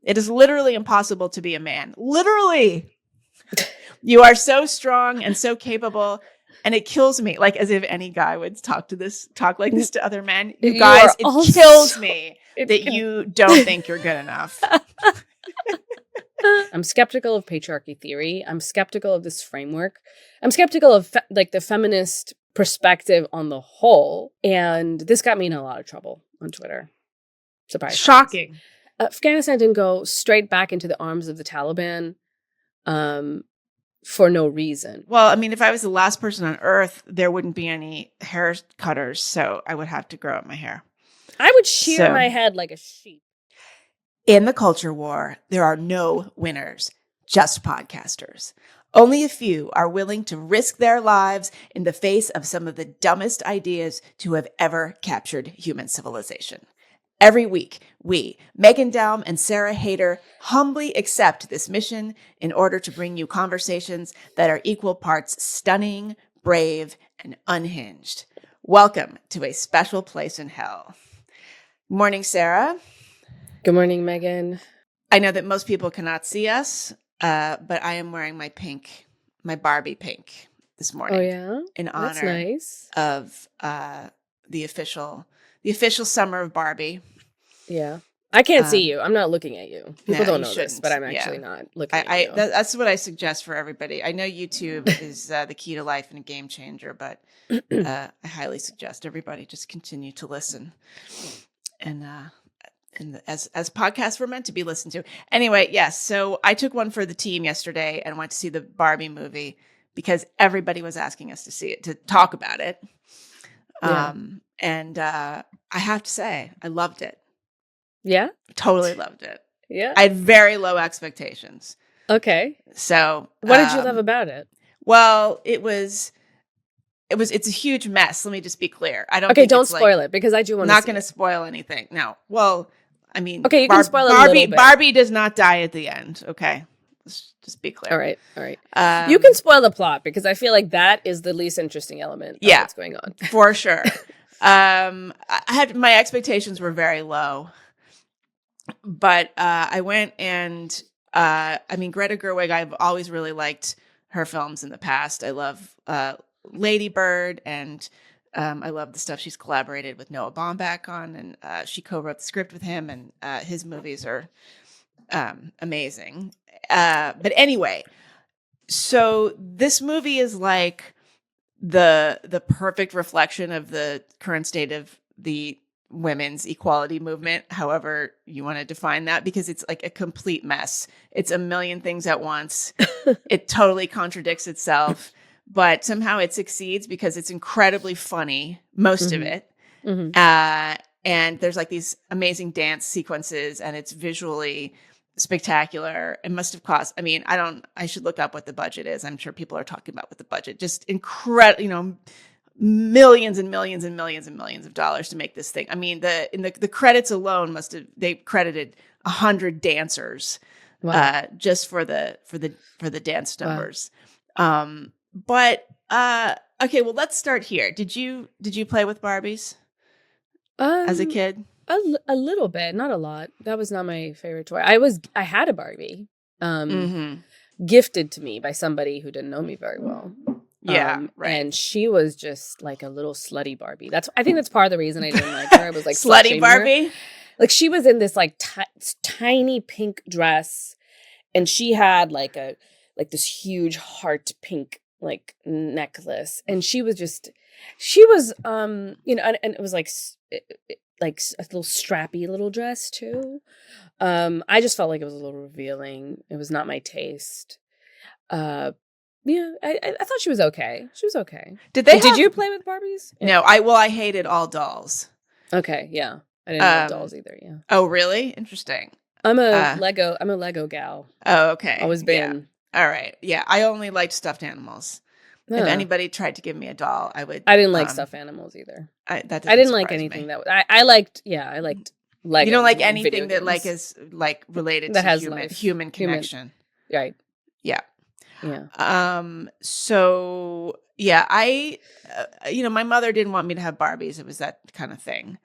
It is literally impossible to be a man. Literally. You are so strong and so capable. And it kills me, like as if any guy would talk like this to other men. You guys, it kills me that you don't think you're good enough. I'm skeptical of patriarchy theory. I'm skeptical of this framework. I'm skeptical of the feminist perspective on the whole. And this got me in a lot of trouble on Twitter. Surprise. Shocking. Afghanistan didn't go straight back into the arms of the Taliban for no reason. Well, I mean, if I was the last person on earth, there wouldn't be any hair cutters. So I would have to grow up my hair. I would shear my head like a sheep. In the culture war, there are no winners, just podcasters. Only a few are willing to risk their lives in the face of some of the dumbest ideas to have ever captured human civilization. Every week, we, Meghandaum and Sarahhaider, humbly accept this mission in order to bring you conversations that are equal parts stunning, brave, and unhinged. Welcome to A Special Place in Hell. Morning, Sarah. Good morning, Meghan. I know that most people cannot see us, but I am wearing my Barbie pink this morning. Oh, yeah? In honor That's nice. Of the official summer of Barbie. Yeah. I can't see you. I'm not looking at you. People don't know shouldn't. this, but I'm actually not looking at you. That's what I suggest for everybody. I know YouTube is the key to life and a game changer, but I highly suggest everybody just continue to listen. And as podcasts were meant to be listened to. Anyway, yes. So I took one for the team yesterday and went to see the Barbie movie because everybody was asking us to see it, to talk about it. Yeah. And I have to say, I loved it. Yeah? Totally loved it. Yeah? I had very low expectations. Okay. So what did you love about it? Well, it's a huge mess. Let me just be clear. Don't spoil it because I do want to. Not going to spoil anything. No. Well, I mean, okay, you can spoil it a little bit. Barbie does not die at the end. Okay, let's just be clear. All right. You can spoil the plot because I feel like that is the least interesting element of what's going on. For sure. My expectations were very low, but I went and Greta Gerwig. I've always really liked her films in the past. I love Lady Bird, and I love the stuff she's collaborated with Noah Baumbach on, and she co-wrote the script with him, and his movies are amazing. But anyway, so this movie is like the perfect reflection of the current state of the women's equality movement, however you want to define that, because it's like a complete mess. It's a million things at once. It totally contradicts itself. But somehow it succeeds because it's incredibly funny, most of it. Mm-hmm. And there's like these amazing dance sequences, and it's visually spectacular. It must have cost, I should look up what the budget is. I'm sure people are talking about what the budget, just incredible, millions and millions and millions and millions of dollars to make this thing. I mean, the credits alone they credited 100 dancers, just for the dance numbers. Wow. But okay, well, let's start here. Did you play with Barbies as a kid? A little bit, not a lot. That was not my favorite toy. I had a Barbie, gifted to me by somebody who didn't know me very well. Yeah, right. And she was just like a little slutty Barbie. I think that's part of the reason I didn't like her. I was like slutty Barbie. Like she was in this like tiny pink dress, and she had like this huge heart pink like necklace, and she was and it was like a little strappy little dress too. I just felt like it was a little revealing. It was not my taste. I thought she was okay. She was okay. Did you play with Barbies? No, I hated all dolls. Okay, yeah. I didn't love dolls either, yeah. Oh, really? Interesting. I'm a Lego gal. Oh, okay. Always been. Yeah. All right. Yeah, I only liked stuffed animals. If anybody tried to give me a doll, I would. I didn't like stuffed animals either. I didn't like anything that I liked. Yeah, I liked Lego. You don't like anything that like is like related that to has human connection, right? Yeah. Yeah. So yeah, my mother didn't want me to have Barbies. It was that kind of thing.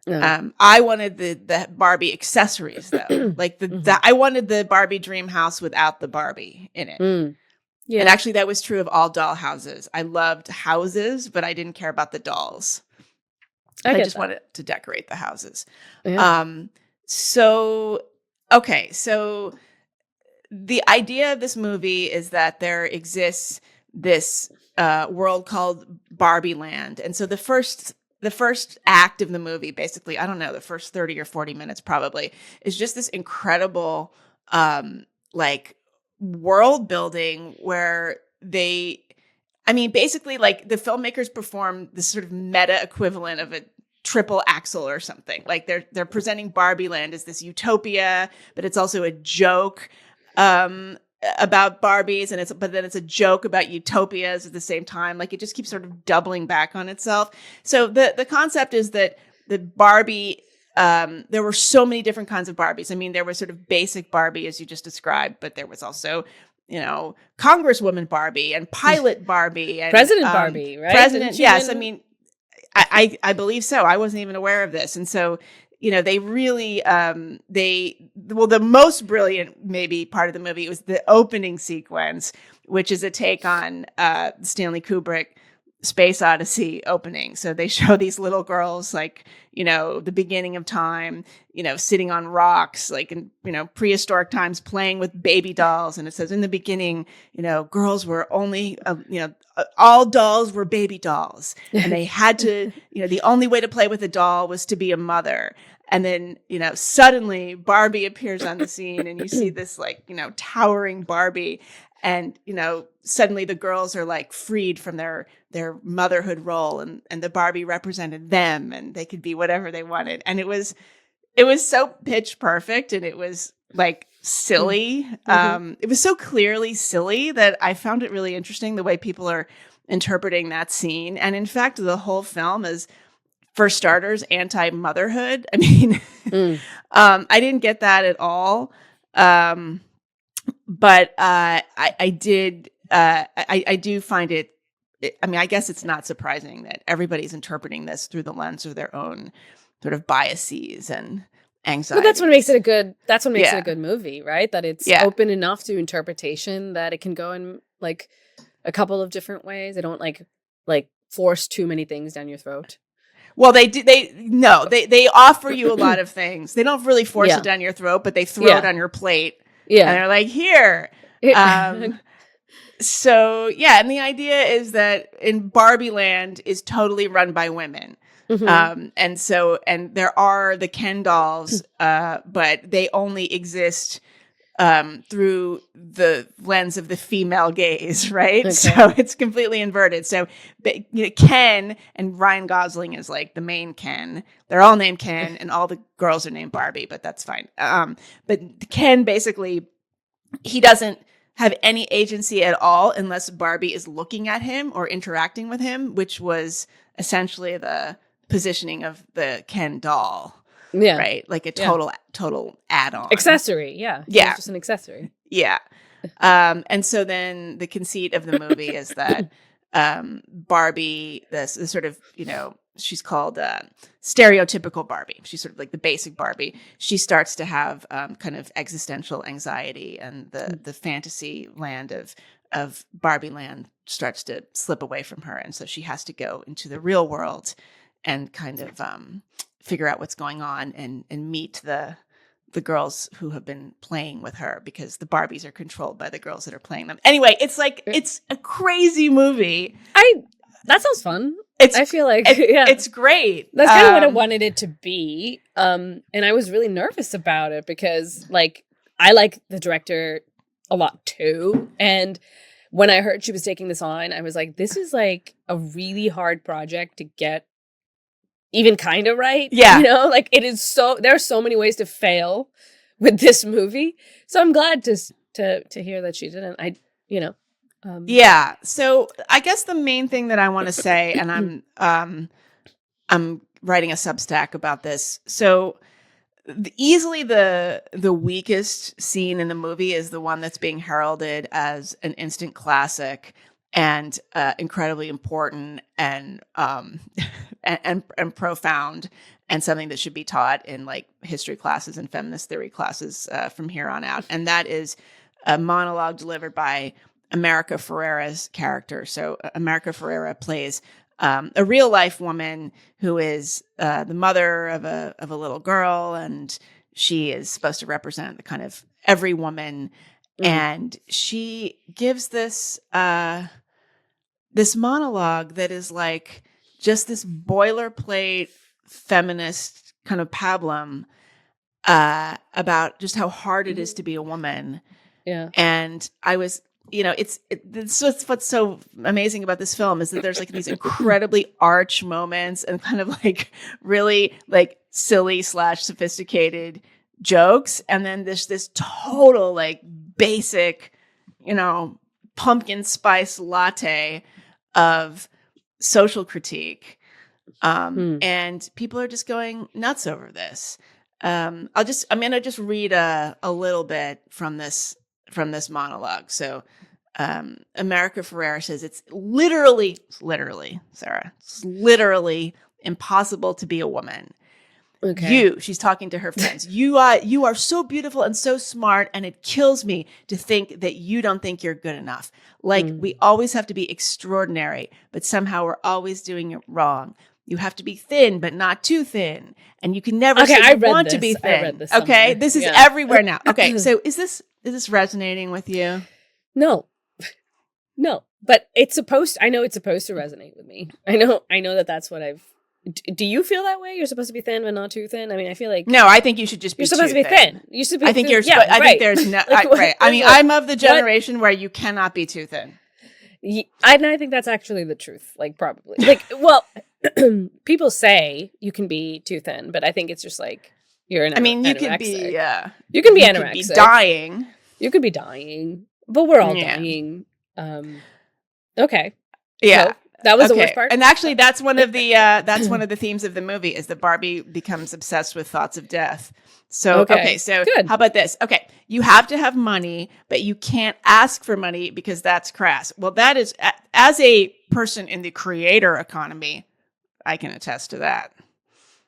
I wanted the Barbie accessories though. Like I wanted the Barbie dream house without the Barbie in it. Yeah. And actually that was true of all doll houses. I loved houses, but I didn't care about the dolls. I just wanted to decorate the houses. Yeah. So the idea of this movie is that there exists this world called Barbie Land. And so the first act of the movie, basically, I don't know, the first 30 or 40 minutes probably, is just this incredible like world building where basically like the filmmakers perform this sort of meta equivalent of a triple axel or something. Like they're presenting Barbie Land as this utopia, but it's also a joke about Barbies, but then it's a joke about utopias at the same time. Like it just keeps sort of doubling back on itself. So the concept is that the Barbie, there were so many different kinds of Barbies. I mean, there was sort of basic Barbie as you just described, but there was also, Congresswoman Barbie and Pilot Barbie and President Barbie, right? President, yes. I mean, I believe so. I wasn't even aware of this. And so, they really, the most brilliant maybe part of the movie was the opening sequence, which is a take on Stanley Kubrick Space Odyssey opening. So they show these little girls, like, the beginning of time, sitting on rocks, like in, prehistoric times, playing with baby dolls. And it says in the beginning, girls were only, all dolls were baby dolls. And they had to, the only way to play with a doll was to be a mother. And then, suddenly Barbie appears on the scene and you see this like, towering Barbie. And, suddenly the girls are like freed from their motherhood role and the Barbie represented them and they could be whatever they wanted. And it was so pitch perfect and it was like silly. It was so clearly silly that I found it really interesting the way people are interpreting that scene. And in fact, the whole film is, for starters, anti-motherhood. I mean, I didn't get that at all. But I did. I do find it. I mean, I guess it's not surprising that everybody's interpreting this through the lens of their own sort of biases and anxiety. But that's what makes it a good. That's what makes it a good movie, right? That it's open enough to interpretation that it can go in like a couple of different ways. They don't like force too many things down your throat. Well, they do. They offer you a lot of things. They don't really force it down your throat, but they throw it on your plate. Yeah. And they're like, here. So, yeah. And the idea is that in Barbie Land is totally run by women. And there are the Ken dolls, but they only exist through the lens of the female gaze, right? Okay. So it's completely inverted. So Ken and Ryan Gosling is like the main Ken. They're all named Ken and all the girls are named Barbie, but that's fine. But Ken basically, he doesn't have any agency at all unless Barbie is looking at him or interacting with him, which was essentially the positioning of the Ken doll. Yeah. Right. Like a total add-on. Accessory. Yeah. Yeah. It's just an accessory. Yeah. And so then the conceit of the movie is that Barbie, this sort of, she's called stereotypical Barbie. She's sort of like the basic Barbie. She starts to have kind of existential anxiety and the fantasy land of Barbie Land starts to slip away from her. And so she has to go into the real world and kind of figure out what's going on and meet the girls who have been playing with her because the Barbies are controlled by the girls that are playing them. Anyway, it's like, it's a crazy movie. That sounds fun. I feel like it's great. That's kind of what I wanted it to be. And I was really nervous about it because like, I like the director a lot too. And when I heard she was taking this on, I was like, this is like a really hard project to get even kind of right. Yeah. Like it is there are so many ways to fail with this movie. So I'm glad to hear that she didn't. Yeah. So I guess the main thing that I want to say, and I'm writing a Substack about this. So easily the weakest scene in the movie is the one that's being heralded as an instant classic. and incredibly important and and profound, and something that should be taught in like history classes and feminist theory classes from here on out. And that is a monologue delivered by America Ferrera's character. So America Ferrera plays a real life woman who is the mother of a little girl, and she is supposed to represent the kind of every woman. And she gives this this monologue that is like just this boilerplate feminist kind of pablum about just how hard it is to be a woman. Yeah. And I was, it's what's so amazing about this film is that there's like these incredibly arch moments and kind of like really like silly / sophisticated jokes. And then this total like basic, pumpkin spice latte of social critique. And people are just going nuts over this. I'm going to just read a little bit from this monologue. So, America Ferrera says it's literally, Sarah, it's literally impossible to be a woman. Okay. She's talking to her friends. You are so beautiful and so smart, and it kills me to think that you don't think you're good enough. Like we always have to be extraordinary, but somehow we're always doing it wrong. You have to be thin, but not too thin, and you can never say you want to be thin. I read this okay, this is everywhere now. Okay, so is this resonating with you? No, but I know it's supposed to resonate with me. I know that's what I've. Do you feel that way? You're supposed to be thin, but not too thin. I mean, I feel like no. I think you should just be. You're supposed to be thin. You should be. I think thin. you're. Yeah, I think there's no. Right. I mean, I'm of the generation where you cannot be too thin. I think that's actually the truth. Like, probably. Like, well, people say you can be too thin, but I think it's just like you're an. I mean, you can be. You can be anorexic. Could be dying. You could be dying, but we're all dying. Okay. Yeah. So, that was the worst part. And actually that's one of the themes of the movie is that Barbie becomes obsessed with thoughts of death. So so good. How about this? Okay, you have to have money, but you can't ask for money because that's crass. Well, that is, as a person in the creator economy, I can attest to that.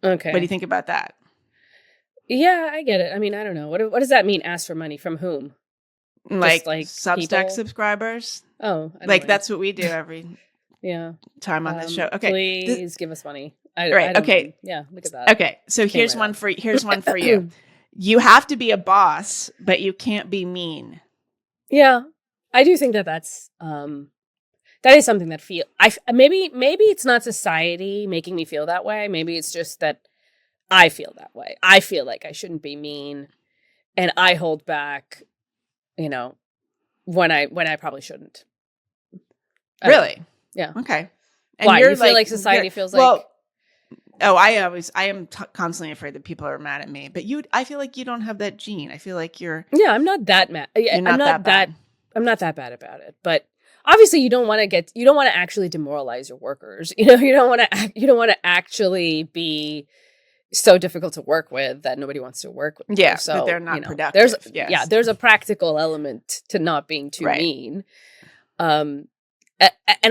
Okay. What do you think about that? Yeah, I get it. I mean, I don't know. What does that mean? Ask for money from whom? Like Substack people? Subscribers? Oh, like that's what we do every time on this show. Okay, please give us money. Okay. Yeah, look at that. Okay, so here's one for you. You have to be a boss, but you can't be mean. Yeah, I do think that's that is something that maybe it's not society making me feel that way. Maybe it's just that I feel that way. I feel like I shouldn't be mean, and I hold back. When I probably shouldn't. Really? Yeah. Okay. And why? You feel like society feels like... Well, I am constantly afraid that people are mad at me. But I feel like you don't have that gene. I feel like you're... Yeah, I'm not that mad. I'm not that bad. I'm not that bad about it. But obviously you don't want to actually demoralize your workers. You don't want to actually be so difficult to work with that nobody wants to work with. Yeah, so that they're not productive. There's a practical element to not being too mean. And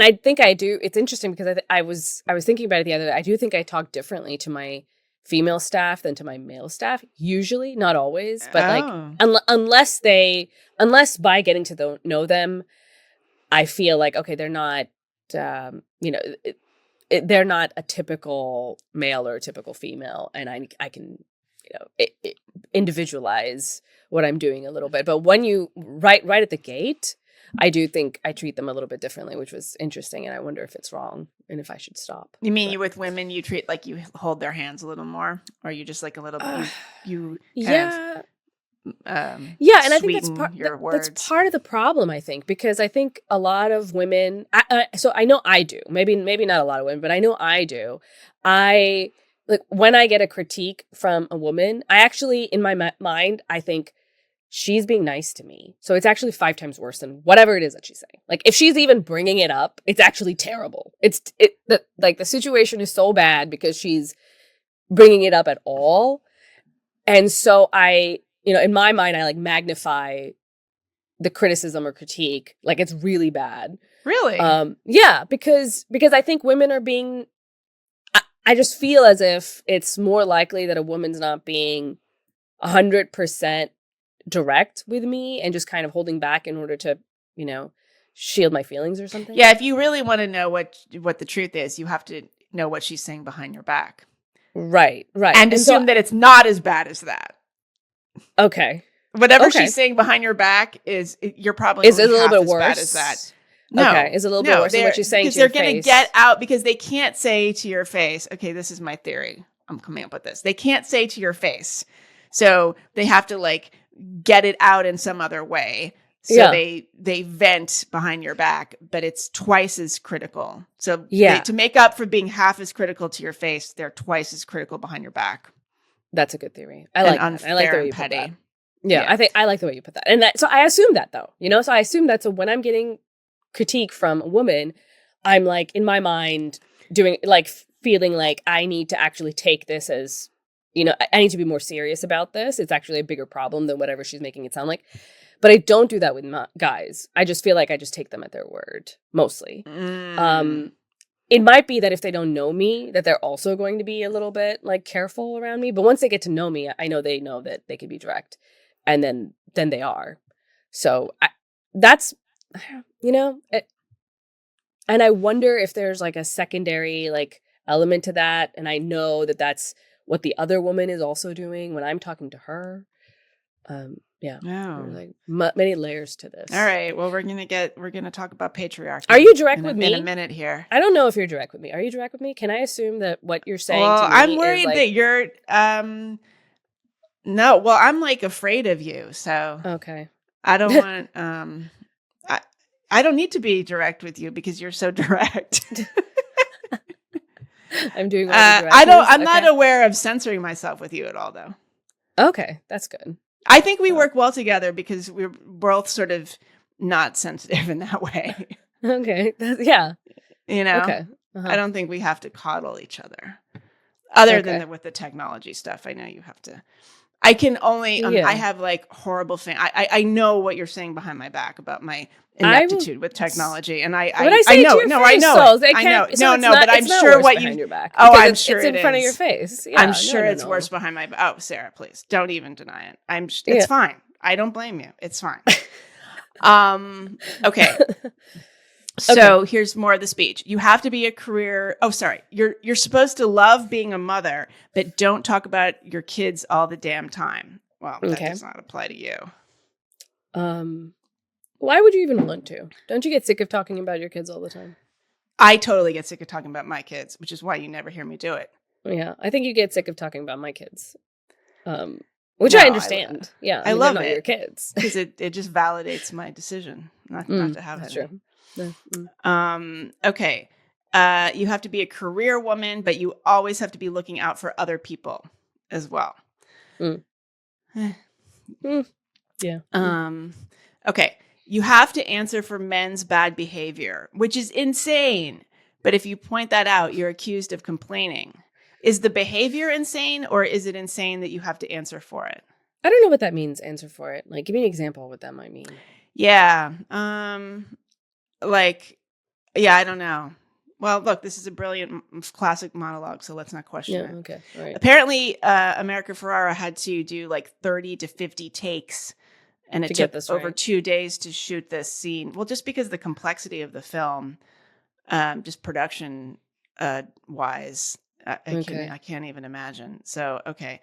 I think I do. It's interesting because I was thinking about it the other day. I do think I talk differently to my female staff than to my male staff. Usually, not always, but unless by getting to know them, I feel like okay, they're not, they're not a typical male or a typical female, and I can, individualize what I'm doing a little bit. But when you right at the gate, I do think I treat them a little bit differently, which was interesting, and I wonder if it's wrong and if I should stop. You mean you with women, you treat like you hold their hands a little more, or you just like a little bit you kind of, and I think that's that's part of the problem. I think because I think a lot of women. So I know I do. Maybe not a lot of women, but I know I do. Like when I get a critique from a woman, I actually in my mind I think she's being nice to me. So it's actually 5 times worse than whatever it is that she's saying. Like if she's even bringing it up, it's actually terrible. The situation is so bad because she's bringing it up at all. And so I, in my mind, I like magnify the criticism or critique. Like it's really bad. Really? Yeah, because I think women are being. I just feel as if it's more likely that a woman's not being 100% direct with me and just kind of holding back in order to, shield my feelings or something. Yeah, if you really want to know what the truth is, you have to know what she's saying behind your back. Right. And assume that it's not as bad as that. Okay. Whatever she's saying behind your back you're probably is it a little bit as worse? Bad as that. No, okay. Is it a little bit worse than what she's saying to your face? Because they're going to get out, because they can't say to your face, okay, this is my theory. I'm coming up with this. They can't say to your face. So they have to like get it out in some other way. So they vent behind your back, but it's twice as critical. So to make up for being half as critical to your face, they're twice as critical behind your back. That's a good theory. I like that. I like the way you put that. Yeah, I like the way you put that. And so I assume that though, so I assume that. So when I'm getting critique from a woman, I'm like in my mind doing like feeling like I need to actually take this as, I need to be more serious about this. It's actually a bigger problem than whatever she's making it sound like. But I don't do that with guys. I just feel like I just take them at their word mostly. It might be that if they don't know me, that they're also going to be a little bit like careful around me. But once they get to know me, I know they know that they can be direct, and then they are. So that's, and I wonder if there's like a secondary like element to that. And I know that that's what the other woman is also doing when I'm talking to her. Yeah. Oh. There's like many layers to this. All right. Well, we're gonna talk about patriarchy. Are you direct with me? In a minute here. I don't know if you're direct with me. Are you direct with me? Can I assume that what you're saying to me I'm worried is like... that you're no, well, I'm like afraid of you, so okay. I don't want I don't need to be direct with you because you're so direct. I'm doing all the I'm not aware of censoring myself with you at all, though. Okay, that's good. I think we work well together because we're both sort of not sensitive in that way. Okay. Yeah. Okay. I don't think we have to coddle each other. Other than with the technology stuff, I know you have to. I can only, I have like horrible I know what you're saying behind my back about my ineptitude with technology. And I know. I know. But I'm sure what you, your back. Oh, I'm sure it's in front of your face. Yeah, I'm sure it's worse behind my back. Oh, Sarah, please don't even deny it. It's fine. I don't blame you. It's fine. Okay. So here's more of the speech. You have to be a career. Oh, sorry. You're supposed to love being a mother, but don't talk about your kids all the damn time. Well, that does not apply to you. Why would you even want to? Don't you get sick of talking about your kids all the time? I totally get sick of talking about my kids, which is why you never hear me do it. Yeah, I think you get sick of talking about my kids. Which I understand. I love it. Your kids. Because it just validates my decision not to have that's any. True. Okay. You have to be a career woman, but you always have to be looking out for other people as well. Yeah. Okay. You have to answer for men's bad behavior, which is insane. But if you point that out, you're accused of complaining. Is the behavior insane, or is it insane that you have to answer for it? I don't know what that means, answer for it. Like, give me an example of what that might mean. Yeah. I don't know. Well, look, this is a brilliant classic monologue, so let's not question it. Okay. All right. Apparently, America Ferrera had to do like 30 to 50 takes, and it took over 2 days to shoot this scene. Well, just because the complexity of the film, just production wise, I can't even imagine. So, okay.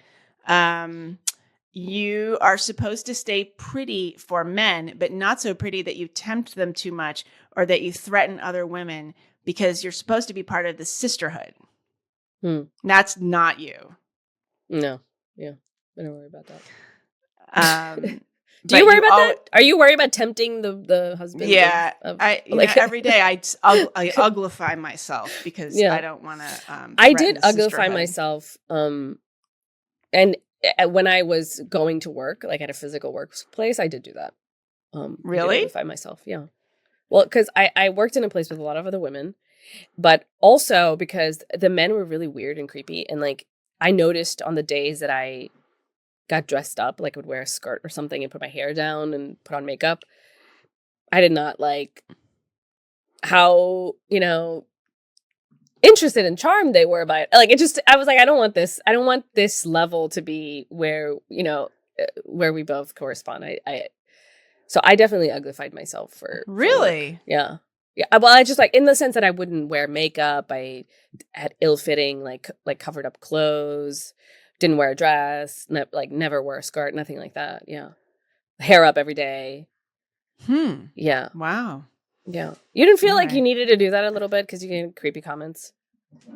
You are supposed to stay pretty for men, but not so pretty that you tempt them too much or that you threaten other women, because you're supposed to be part of the sisterhood. That's not you. No. Yeah. I don't worry about that. Do you worry about that? Are you worried about tempting the husband? Yeah. Every day I uglify myself because I don't want to. I did uglify myself. And when I was going to work, like at a physical workplace, I did do that. Really? I did uglify myself. Yeah. Well, because I worked in a place with a lot of other women, but also because the men were really weird and creepy. And like, I noticed on the days that I got dressed up, like I would wear a skirt or something and put my hair down and put on makeup, I did not like, how, interested and charmed they were by it. Like, I was like, I don't want this level to be where, where we both correspond. So I definitely uglified myself for Really? work. Yeah. Yeah. Well, I just, like, in the sense that I wouldn't wear makeup. I had ill-fitting, like covered up clothes, didn't wear a dress, never wore a skirt, nothing like that. Yeah. Hair up every day. Yeah. Wow. Yeah. You didn't feel All like you right. needed to do that a little bit because you get creepy comments?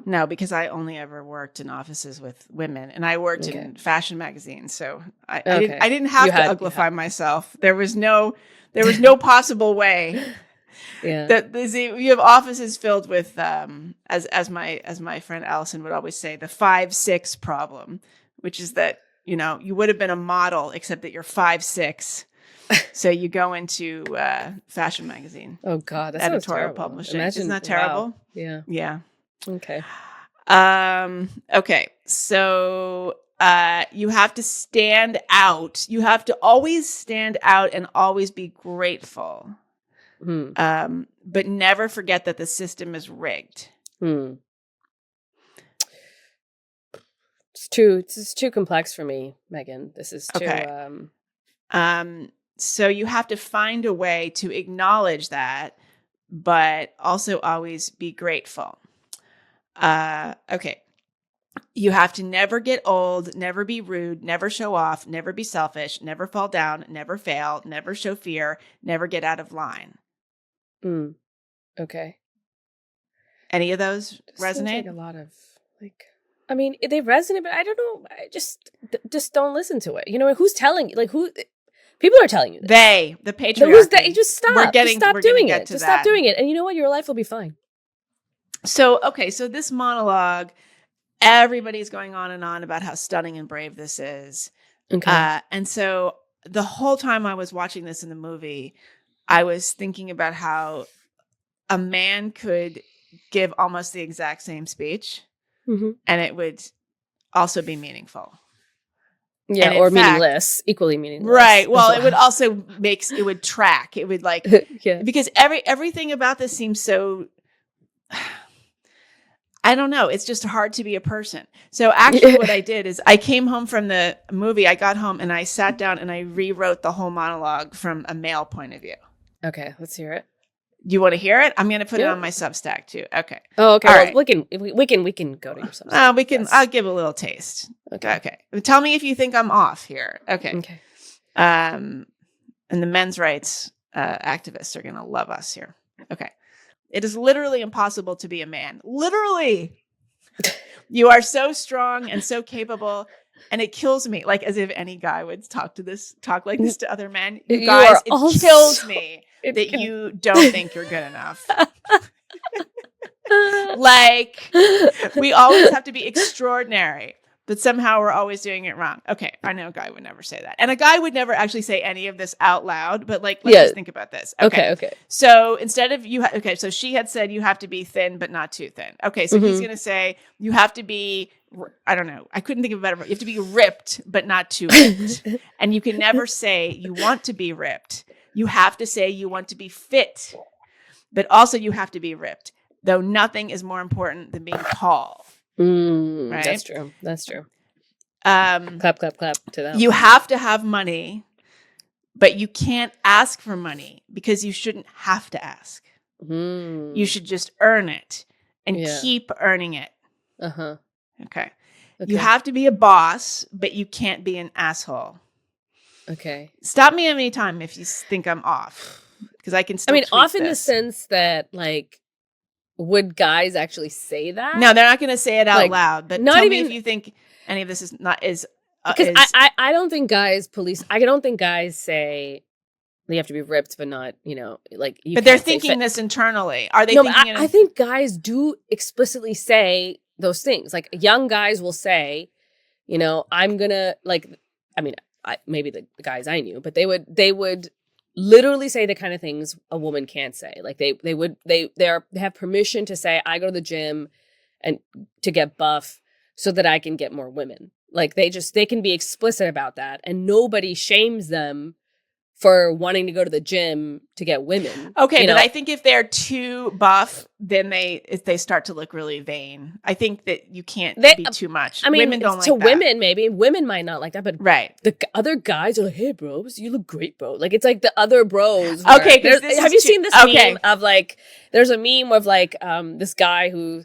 No, because I only ever worked in offices with women, and I worked in fashion magazines, so I didn't have to uglify myself. There was no possible way. Yeah. That you have offices filled with as my friend Allison would always say, the 5'6" problem, which is that you would have been a model except that you're 5'6". So you go into fashion magazine. Oh God, that's editorial publishing. Isn't that terrible? Wow. Yeah. Yeah. Okay. Okay. So you have to stand out. You have to always stand out and always be grateful. But never forget that the system is rigged. It's too complex for me, Megan. This is too okay. So you have to find a way to acknowledge that, but also always be grateful. Okay. You have to never get old, never be rude, never show off, never be selfish, never fall down, never fail, never show fear, never get out of line. Okay. Any of those This resonate? Seems like a lot of I mean, they resonate, but I don't know. I just don't listen to it. Who's telling you? Like, who? People are telling you this. The patriarchy. Just stop. Just stop doing it. Just stop doing it. And you know what? Your life will be fine. So, okay. So this monologue, everybody's going on and on about how stunning and brave this is. Okay. And so the whole time I was watching this in the movie, I was thinking about how a man could give almost the exact same speech, and it would also be meaningful. Yeah, or meaningless, equally meaningless. Right. Well, it would also it would track. It would because everything about this seems so, I don't know. It's just hard to be a person. So actually what I did is I came home from the movie. I got home and I sat down and I rewrote the whole monologue from a male point of view. Okay, let's hear it. You want to hear it? I'm going to put it on my Substack too. Okay. Oh, okay. All well, right. we can go to your Substack. We can. Yes. I'll give a little taste. Okay. Tell me if you think I'm off here. Okay. Okay. And the men's rights activists are going to love us here. Okay. It is literally impossible to be a man. Literally. You are so strong and so capable. And it kills me, like as if any guy would talk like this to other men. You guys, it kills me that you don't think you're good enough. Like, we always have to be extraordinary, but somehow we're always doing it wrong. Okay, I know a guy would never say that. And a guy would never actually say any of this out loud, but let's just think about this. Okay. So instead of so she had said you have to be thin, but not too thin. Okay, so he's going to say you have to be, I don't know, I couldn't think of a better, you have to be ripped, but not too ripped. And you can never say you want to be ripped. You have to say you want to be fit, but also you have to be ripped, though nothing is more important than being tall. Right? That's true. Clap to that. You have to have money, but you can't ask for money because you shouldn't have to ask. You should just earn it and keep earning it. Okay. You have to be a boss, but you can't be an asshole. Okay. Stop me anytime if you think I'm off, because I can still off in this. the sense that, like, would guys actually say that? No, they're not going to say it out loud. But not tell even, me if you think any of this is not because I don't think guys I don't think guys say you have to be ripped, but not like. You but they're thinking this internally. Are they? No, I think guys do explicitly say those things. Like, young guys will say, I'm gonna maybe the guys I knew, but they would literally say the kind of things a woman can't say. Like they have permission to say, I go to the gym and to get buff so that I can get more women. Like they can be explicit about that, and nobody shames them for wanting to go to the gym to get women. Okay, you but know? I think if they're too buff, then they start to look really vain. I think that you can't be too much. I mean, women don't like to that. women, maybe women might not like that, but right. the other guys are like, "Hey, bros, you look great, bro." Like it's like the other bros. Okay, have you seen this meme of like? There's a meme of like this guy who,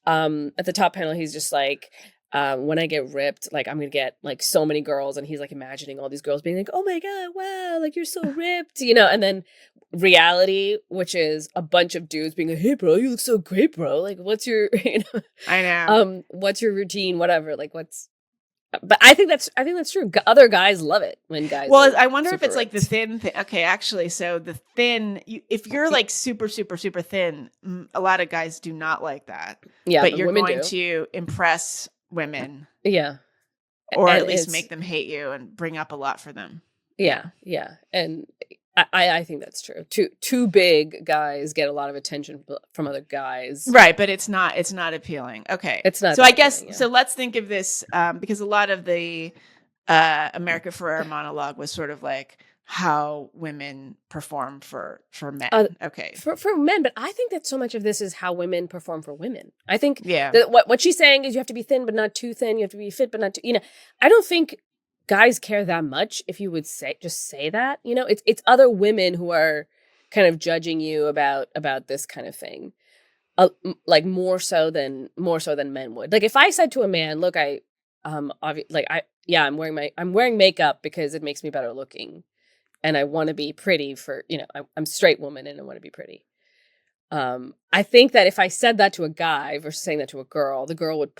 at the top panel, he's just like, when I get ripped, like I'm gonna get like so many girls, and he's like imagining all these girls being like, "Oh my god, wow, like you're so ripped," and then reality, which is a bunch of dudes being like, "Hey, bro, you look so great, bro. Like, what's your, I know, what's your routine, whatever, like what's." But I think that's true. Other guys love it when guys. Well, I wonder if it's ripped. like the thin thing. Okay, actually, so the thin, if you're like super, super, super thin, a lot of guys do not like that. Yeah, but you're going to impress women. Yeah. Or at least make them hate you and bring up a lot for them. Yeah. And I think that's true. Two big guys get a lot of attention from other guys. Right, but it's not appealing. Okay. It's not. So I guess, so let's think of this, because a lot of the America Ferrera monologue was sort of like how women perform for men. Okay. For men, but I think that so much of this is how women perform for women. I think that what she's saying is you have to be thin but not too thin. You have to be fit but not too, I don't think guys care that much if you would say that. It's other women who are kind of judging you about this kind of thing. Like more so than men would. Like if I said to a man, "Look, I'm wearing makeup because it makes me better looking. And I want to be pretty for, I'm a straight woman and I want to be pretty." I think that if I said that to a guy versus saying that to a girl, the girl would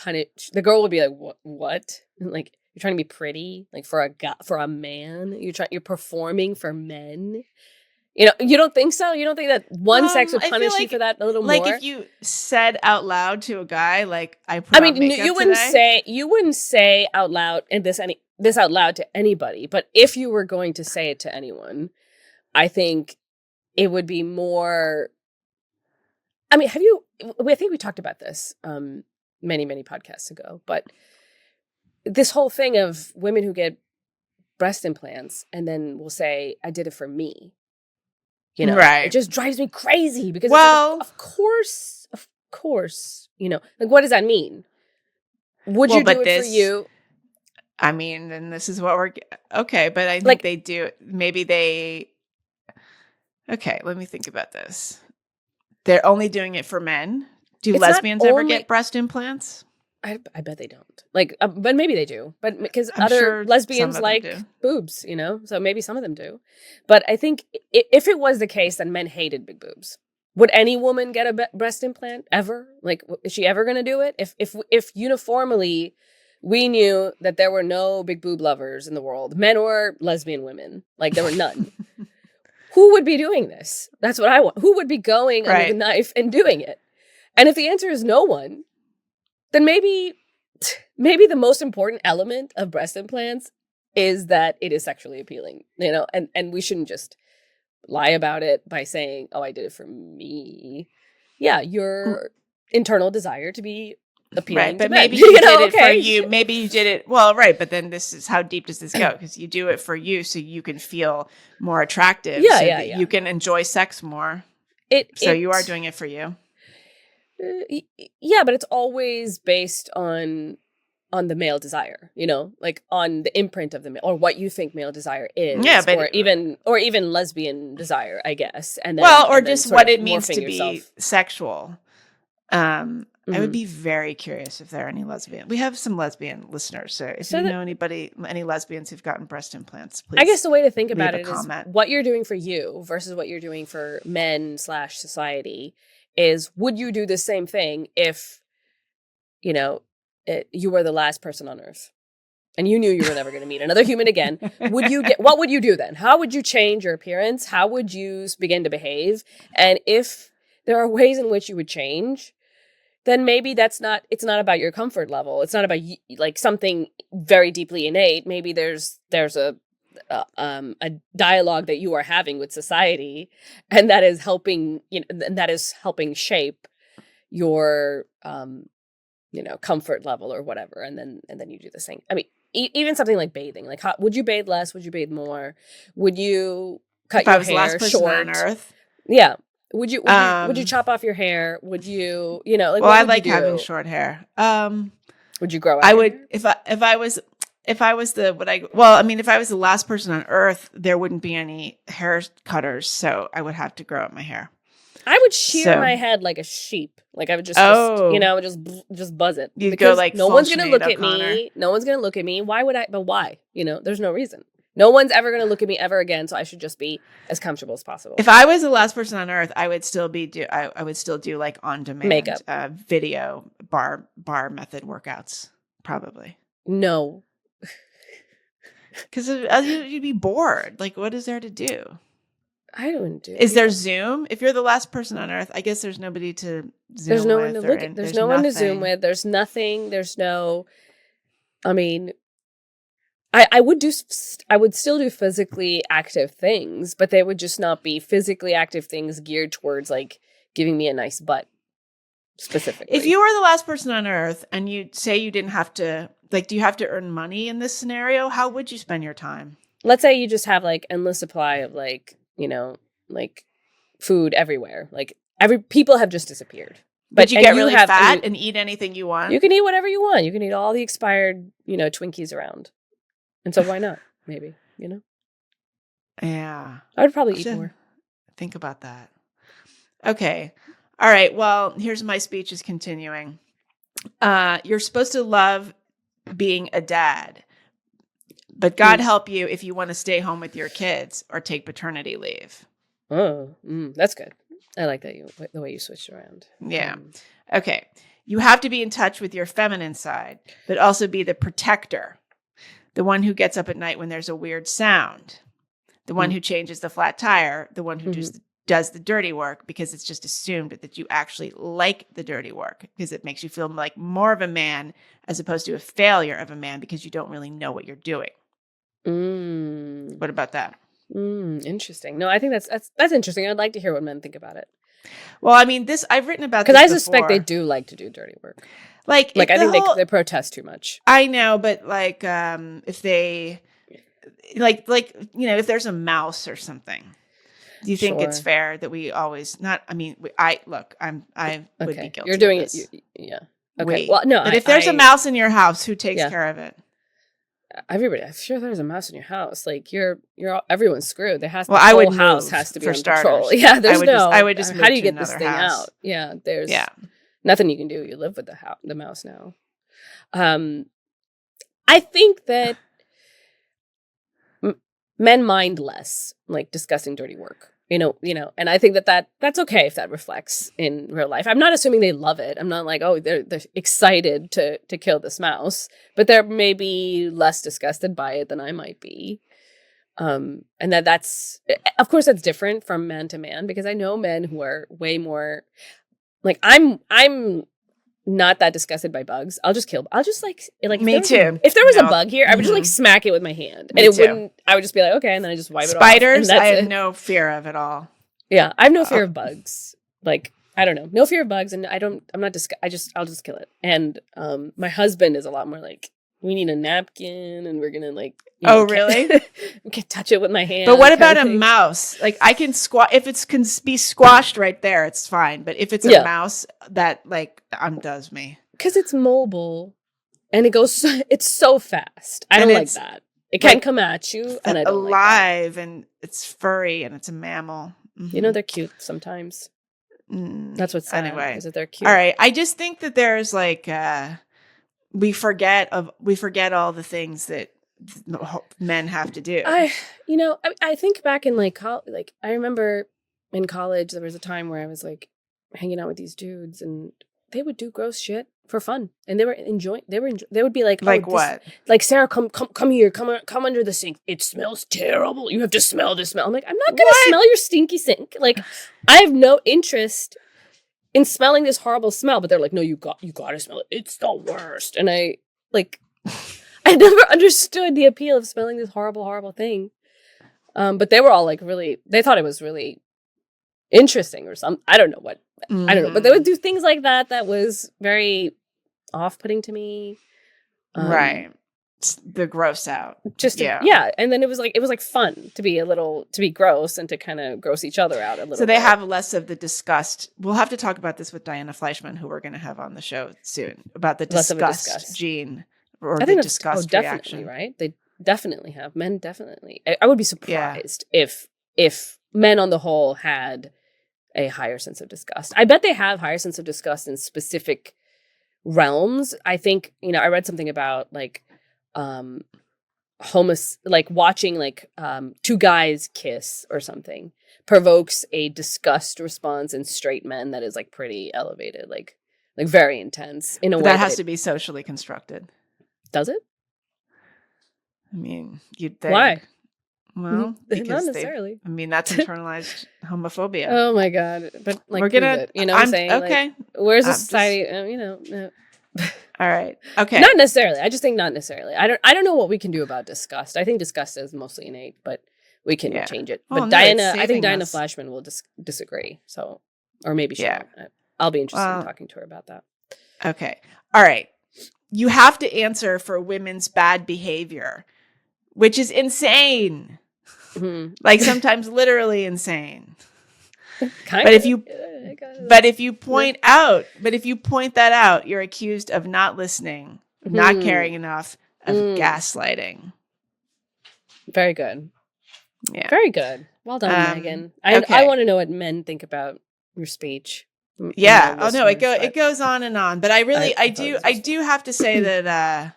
be like, what? Like, you're trying to be pretty, like for a man, you're performing for men. You don't think so? You don't think that one sex would punish you for that a little more? Like if you said out loud to a guy, like you wouldn't say out loud this out loud to anybody, but if you were going to say it to anyone, I think it would be more. I mean, I think we talked about this many, many podcasts ago, but this whole thing of women who get breast implants and then will say, "I did it for me." Right. It just drives me crazy because of course, like what does that mean? Would you do it for you? I mean, and this is what we're okay, but I think they do. Maybe they. Okay, let me think about this. They're only doing it for men. Do lesbians ever get breast implants? I bet they don't. Like, but maybe they do. But because sure lesbians like boobs, so maybe some of them do. But I think if it was the case that men hated big boobs, would any woman get a breast implant ever? Like, is she ever going to do it? If uniformly we knew that there were no big boob lovers in the world, men or lesbian women, like there were none. Who would be doing this? That's what I want. Who would be going under the knife and doing it? And if the answer is no one, then maybe the most important element of breast implants is that it is sexually appealing, and we shouldn't just lie about it by saying, "Oh, I did it for me." Yeah, your internal desire to be appealing, right? But to maybe men. you did it for you. Maybe you did it well, right? But then this is how deep does this go? Because you do it for you, so you can feel more attractive. Yeah. You can enjoy sex more. You are doing it for you. Yeah, but it's always based on the male desire, like on the imprint of the male, or what you think male desire is, or even lesbian desire, I guess. And then, just what it means to be sexual. I would be very curious if there are any lesbian. We have some lesbian listeners, so if you know any lesbians who've gotten breast implants, please. I guess the way to think about it is what you're doing for you versus what you're doing for men / society. Is would you do the same thing if, you were the last person on Earth and you knew you were never going to meet another human again? What would you do then? How would you change your appearance? How would you begin to behave? And if there are ways in which you would change, then maybe it's not about your comfort level. It's not about like something very deeply innate. Maybe there's a dialogue that you are having with society, and that is helping, and that is helping shape your, comfort level or whatever. And then you do the same. I mean, even something like bathing. Like, would you bathe less? Would you bathe more? Would you cut If your I was the last hair person short? on Earth. Yeah. Would you chop off your hair? Would you, like, well, what I would like you do? having short hair. Would you grow out I your would hair? if I was if I was the last person on Earth, there wouldn't be any hair cutters, so I would have to grow out my hair. I would shear So- my head like a sheep. Like I would just buzz it. You'd because go like no full one's gonna Sinead look at O'Connor. me. No one's gonna look at me. Why would I? But why? There's no reason. No one's ever gonna look at me ever again. So I should just be as comfortable as possible. If I was the last person on Earth, I would still I would still do like on demand Makeup. Video bar method workouts, probably. No, Because you'd be bored. Like, what is there to do? I don't do. Is there Zoom? If you're the last person on Earth, I guess there's nobody to Zoom There's no one with. to look at. There's no one to Zoom with. There's nothing. There's no. I mean, I would still do physically active things, but they would just not be physically active things geared towards like giving me a nice butt specifically. If you were the last person on Earth and you say you didn't have to, like, do you have to earn money in this scenario? How would you spend your time? Let's say you just have like endless supply of like, like food everywhere. Like people have just disappeared. But you get really fat and eat anything you want? You can eat whatever you want. You can eat all the expired, Twinkies around. And so why not? Maybe, Yeah. I would probably eat more. Think about that. Okay. All right. Well, here's my speech is continuing. You're supposed to love being a dad, but God help you if you want to stay home with your kids or take paternity leave. Oh, that's good. I like that the way you switched around. Yeah. Okay. You have to be in touch with your feminine side, but also be the protector, the one who gets up at night when there's a weird sound, the one who changes the flat tire, the one who does the dirty work, because it's just assumed that you actually like the dirty work because it makes you feel like more of a man as opposed to a failure of a man because you don't really know what you're doing. What about that? Interesting. No, I think that's interesting. I'd like to hear what men think about it. Well, I mean, I've written about this because I before. suspect they do like to do dirty work. Like I think they protest too much. I know, but like, if they, if there's a mouse or something, do you think it's fair that we always not? I mean, I would be guilty. You're doing of this. it. Yeah. Okay. Well, no. But if there's a mouse in your house, who takes care of it? Everybody. I'm sure there's a mouse in your house. Like everyone's screwed. There has to. Well, the I would whole house has to be for on starters. Control. Yeah. There's I would just. How do you get this this thing house. out? Yeah. There's nothing you can do. You live with the mouse now. I think that men mind less, like discussing dirty work. And I think that's okay if that reflects in real life. I'm not assuming they love it. I'm not like, oh, they're excited to kill this mouse, but they're maybe less disgusted by it than I might be. And that's, of course, that's different from man to man, because I know men who are way more like, I'm not that disgusted by bugs. I'll just like me too. If there was a bug here, I would just like smack it with my hand, and I would just be like, okay, and then I just wipe it off. Spiders, I have no fear of at all. Yeah, I have no fear of bugs. Like, I don't know, no fear of bugs, and I'll just kill it. And my husband is a lot more like, we need a napkin, and we're gonna like. Really? We can touch it with my hand. But what about a mouse? Like, I can if it can be squashed right there, it's fine. But if it's a mouse, that like undoes me. Because it's mobile, and it's so fast. I don't like that. It can come at you, and I don't alive, like that. And it's furry, and it's a mammal. Mm-hmm. They're cute sometimes. That's what's sad, anyway. Is that they're cute. All right, I just think that there's like we forget all the things that men have to do. I think back in like I remember in college there was a time where I was like hanging out with these dudes, and they would do gross shit for fun, and they were enjoying. They would be like, what? Like, Sarah, come here, come under the sink. It smells terrible. You have to smell this smell. I'm like, I'm not gonna smell your stinky sink. Like, I have no interest in smelling this horrible smell. But they're like, no, you gotta smell it. It's the worst. And I never understood the appeal of smelling this horrible, horrible thing. But they were all like they thought it was really interesting or something. I don't know what. I don't know. But they would do things like that was very off-putting to me. Right. the gross out. And then it was like fun to be gross and to kind of gross each other out a little So they bit. have less of the disgust. We'll have to talk about this with Diana Fleischman, who we're going to have on the show soon, about the disgust gene or the disgust reaction. Right? They definitely have. Men definitely. I would be surprised if men on the whole had a higher sense of disgust. I bet they have higher sense of disgust in specific realms. I think, I read something about like watching two guys kiss or something provokes a disgust response in straight men that is like pretty elevated, like very intense in a way that has to be socially constructed. Does it? I mean, you'd think. Why? Well, because not necessarily. That's internalized homophobia. Oh my god! But like, we're gonna. I'm saying, okay. Like, where's the society? No. All right. Okay. Not necessarily. I just think not necessarily. I don't know what we can do about disgust. I think disgust is mostly innate, but we can change it. But I think Diana Fleischman will disagree. So, or maybe she won't. I'll be interested in talking to her about that. Okay. All right. You have to answer for women's bad behavior, which is insane. Mm-hmm. Like sometimes literally insane. But if you point that out, you're accused of not listening, not caring enough, of gaslighting. Very good. Yeah. Very good. Well done, Meghan. I want to know what men think about your speech. Yeah. Oh no, it goes on and on. But I do have to say that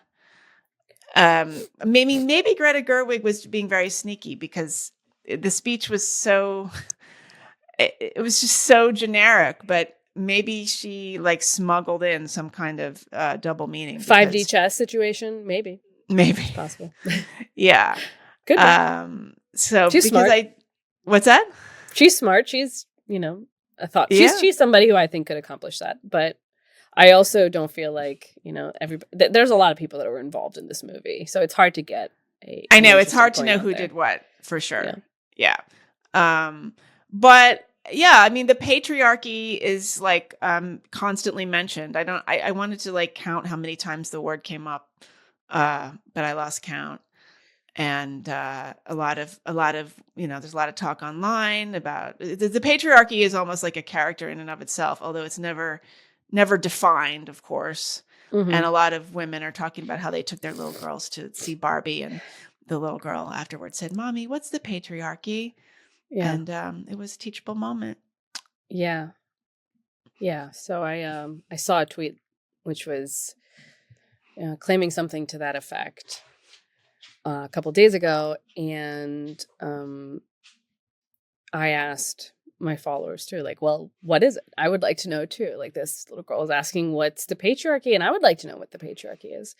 maybe Greta Gerwig was being very sneaky because the speech was so. It was just so generic, but maybe she like smuggled in some kind of double meaning. 5D chess situation, maybe it's possible. Yeah, good. So she's smart. What's that? She's smart. She's she's somebody who I think could accomplish that. But I also don't feel like there's a lot of people that were involved in this movie, so it's hard to get. I know it's hard to know who did what for sure. Yeah. But yeah, the patriarchy is like constantly mentioned. I wanted to like count how many times the word came up, but I lost count. And a lot of there's a lot of talk online about the patriarchy is almost like a character in and of itself, although it's never defined, of course. Mm-hmm. And a lot of women are talking about how they took their little girls to see Barbie, and the little girl afterwards said, "Mommy, what's the patriarchy?" Yeah. And it was a teachable moment. Yeah. Yeah. So I saw a tweet which was claiming something to that effect a couple days ago. And I asked my followers too, like, well, what is it? I would like to know too. Like this little girl is asking, what's the patriarchy? And I would like to know what the patriarchy is.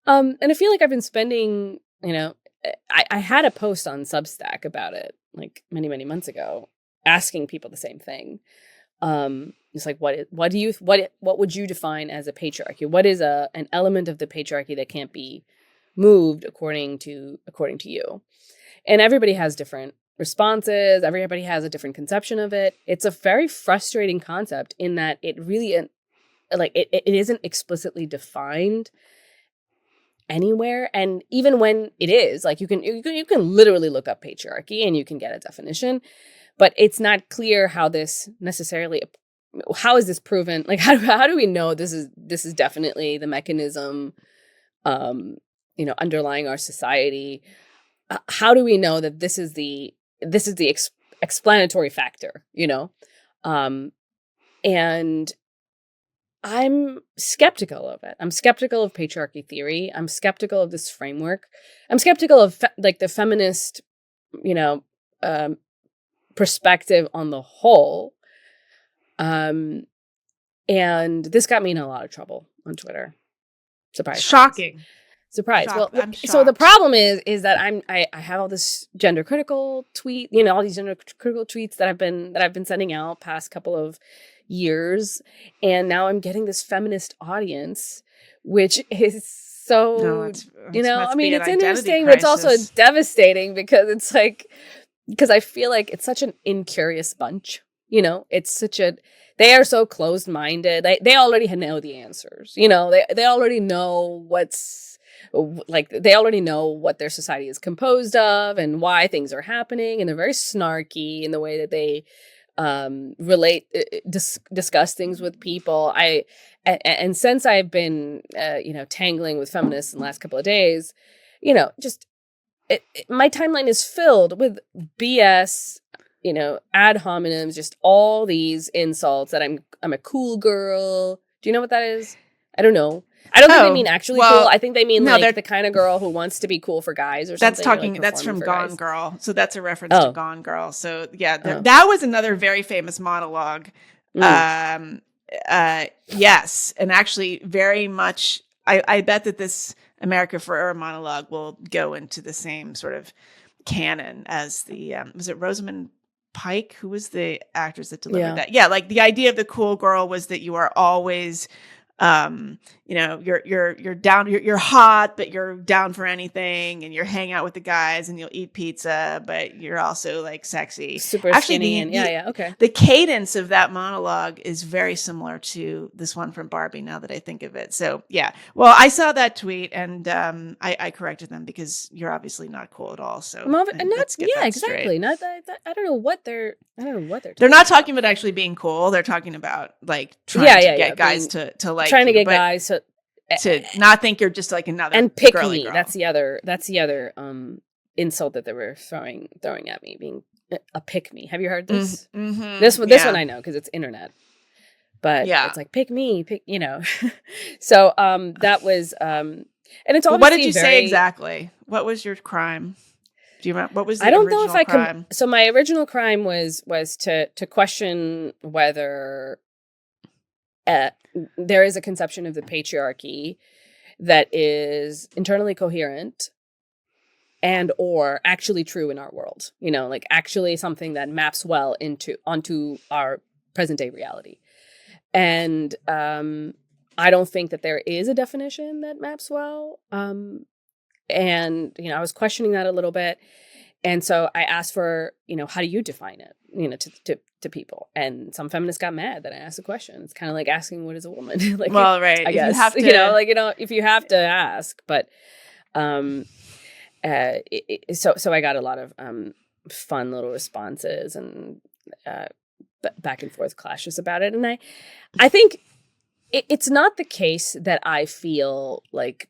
And I feel like I've been spending, I had a post on Substack about it like many, many months ago, asking people the same thing. It's like, what would you define as a patriarchy? What is an element of the patriarchy that can't be moved according to you? And everybody has different responses. Everybody has a different conception of it. It's a very frustrating concept in that it really, it isn't explicitly defined anywhere. And even when it is, like you can literally look up patriarchy and you can get a definition, but it's not clear how this necessarily, how is this proven? Like how do we know this is definitely the mechanism underlying our society? How do we know that this is the explanatory factor, and I'm skeptical of it. I'm skeptical of patriarchy theory. I'm skeptical of this framework. I'm skeptical of the feminist, perspective on the whole. And this got me in a lot of trouble on Twitter. Surprise. Shocking. Surprise. Shocked. Well, so the problem is that I have all this gender critical tweet, all these gender critical tweets that I've been sending out past couple of years, and now I'm getting this feminist audience, which is so it's interesting, but it's also devastating because I feel like it's such an incurious bunch. They are so closed-minded. They already know the answers. They already know like they already know what their society is composed of and why things are happening, and they're very snarky in the way that they discuss things with people. And since I've been tangling with feminists in the last couple of days, just my timeline is filled with BS, ad hominems, just all these insults that I'm a cool girl. Do you know what that is? I don't know. I don't think they mean actually cool. I think they mean like the kind of girl who wants to be cool for guys or something. That's from Gone Girl. So that's a reference to Gone Girl. So yeah, that was another very famous monologue. Yes. And actually very much, I bet that this America Ferrera monologue will go into the same sort of canon as the, was it Rosamund Pike? Who was the actress that delivered that? Yeah. Like the idea of the cool girl was that you are always, you're down, you're hot, but you're down for anything, and you're hang out with the guys and you'll eat pizza, but you're also like sexy, super skinny. Okay. The cadence of that monologue is very similar to this one from Barbie, now that I think of it. So yeah, well, I saw that tweet and I corrected them because you're obviously not cool at all. So exactly. Not that, I don't know what they're They're not talking about actually being cool. They're talking about like trying to get guys to like trying to get guys to not think you're just like another and pick girly me. girl. That's the other insult that they were throwing at me, being a pick me. Have you heard this? Mm-hmm. This one I know because it's internet. But it's like pick me, So that was and it's obviously what did you say exactly? What was your crime? Do you remember what was the original crime? I don't know if I can. So my original crime was to question whether there is a conception of the patriarchy that is internally coherent and or actually true in our world. Like actually something that maps well onto our present day reality. And I don't think that there is a definition that maps well. And, I was questioning that a little bit. And so I asked for, how do you define it, to people? And some feminists got mad that I asked a question. It's kind of like asking, what is a woman? like, well, right. I guess, you have to, if you have to ask, but, so I got a lot of, fun little responses and, back and forth clashes about it. And I think it's not the case that I feel like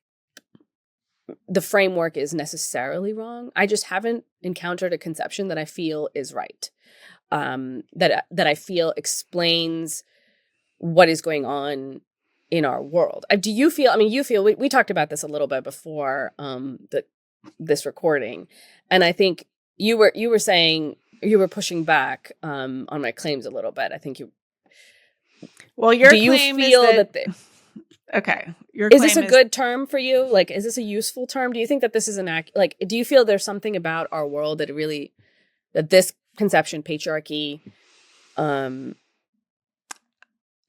the framework is necessarily wrong. I just haven't encountered a conception that I feel is right. That I feel explains what is going on in our world. Do you feel? We talked about this a little bit before this recording, and I think you were saying you were pushing back on my claims a little bit. I think you. Well, your claim is that okay. Is this a good term for you? Like, is this a useful term? Do you think that this is do you feel there's something about our world that this conception, patriarchy,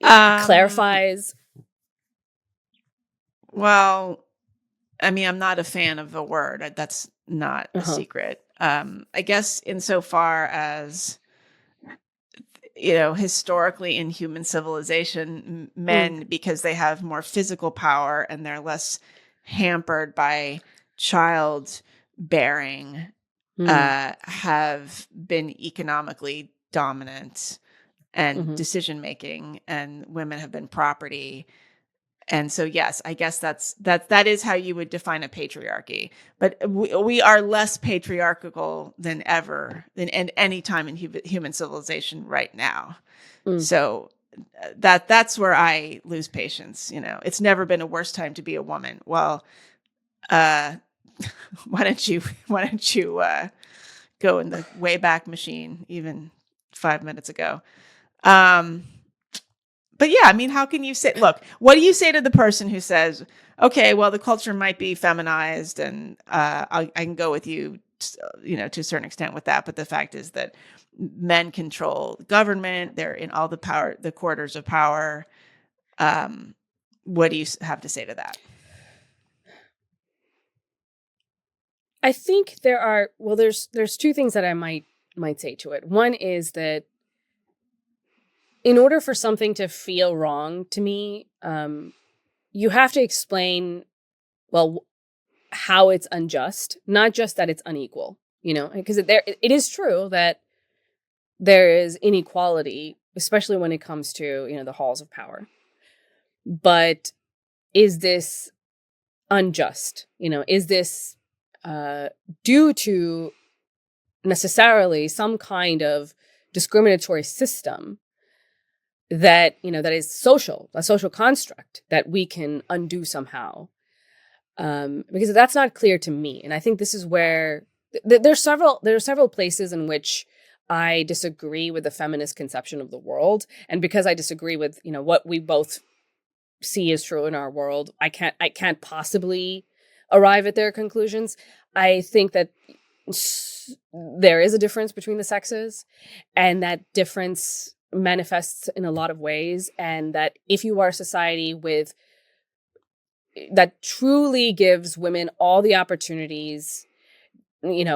clarifies? Well, I'm not a fan of the word. That's not a secret. I guess insofar as, historically in human civilization, men, because they have more physical power and they're less hampered by childbearing, have been economically dominant and decision making, and women have been property. And so, yes, I guess that is how you would define a patriarchy. But we are less patriarchal than any time in human civilization right now. So that's where I lose patience. It's never been a worse time to be a woman. Well, why don't you go in the Wayback Machine even 5 minutes ago? But yeah, how can you say, look, what do you say to the person who says, okay, well, the culture might be feminized and I can go with you, to a certain extent with that. But the fact is that men control the government. They're in all the quarters of power. What do you have to say to that? I think there's two things that I might say to it. One is that in order for something to feel wrong to me, you have to explain, well, how it's unjust, not just that it's unequal, because it is true that there is inequality, especially when it comes to, the halls of power. But is this unjust? Is this due to necessarily some kind of discriminatory system that, that is a social construct that we can undo somehow? Because that's not clear to me. And I think this is where there are several places in which I disagree with the feminist conception of the world. And because I disagree with, what we both see as true in our world, I can't possibly arrive at their conclusions. I think that there is a difference between the sexes, and that difference manifests in a lot of ways. And that if you are a society that truly gives women all the opportunities,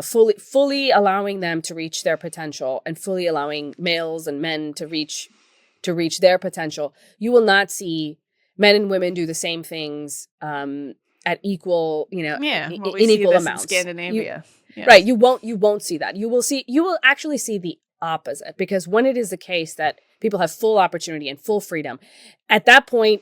fully allowing them to reach their potential, and fully allowing males and men to reach their potential, you will not see men and women do the same things at equal, we in see equal this amounts. In Scandinavia. Yes. Right. You won't see that. You will actually see the opposite, because when it is the case that people have full opportunity and full freedom, at that point,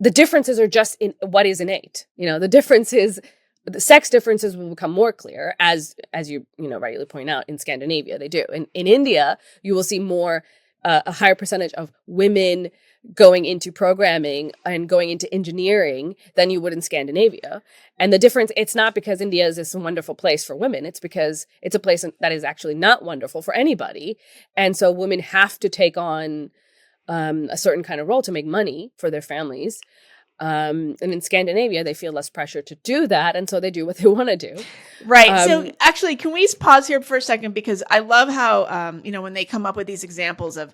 the differences are just in what is innate. The sex differences will become more clear, as you rightly point out. In Scandinavia, they do. In India, you will see more a higher percentage of women going into programming and going into engineering than you would in Scandinavia. And the difference, it's not because India is this wonderful place for women. It's because it's a place that is actually not wonderful for anybody. And so women have to take on a certain kind of role to make money for their families. And in Scandinavia, they feel less pressure to do that. And so they do what they want to do. Right. So actually, can we pause here for a second? Because I love how, when they come up with these examples of,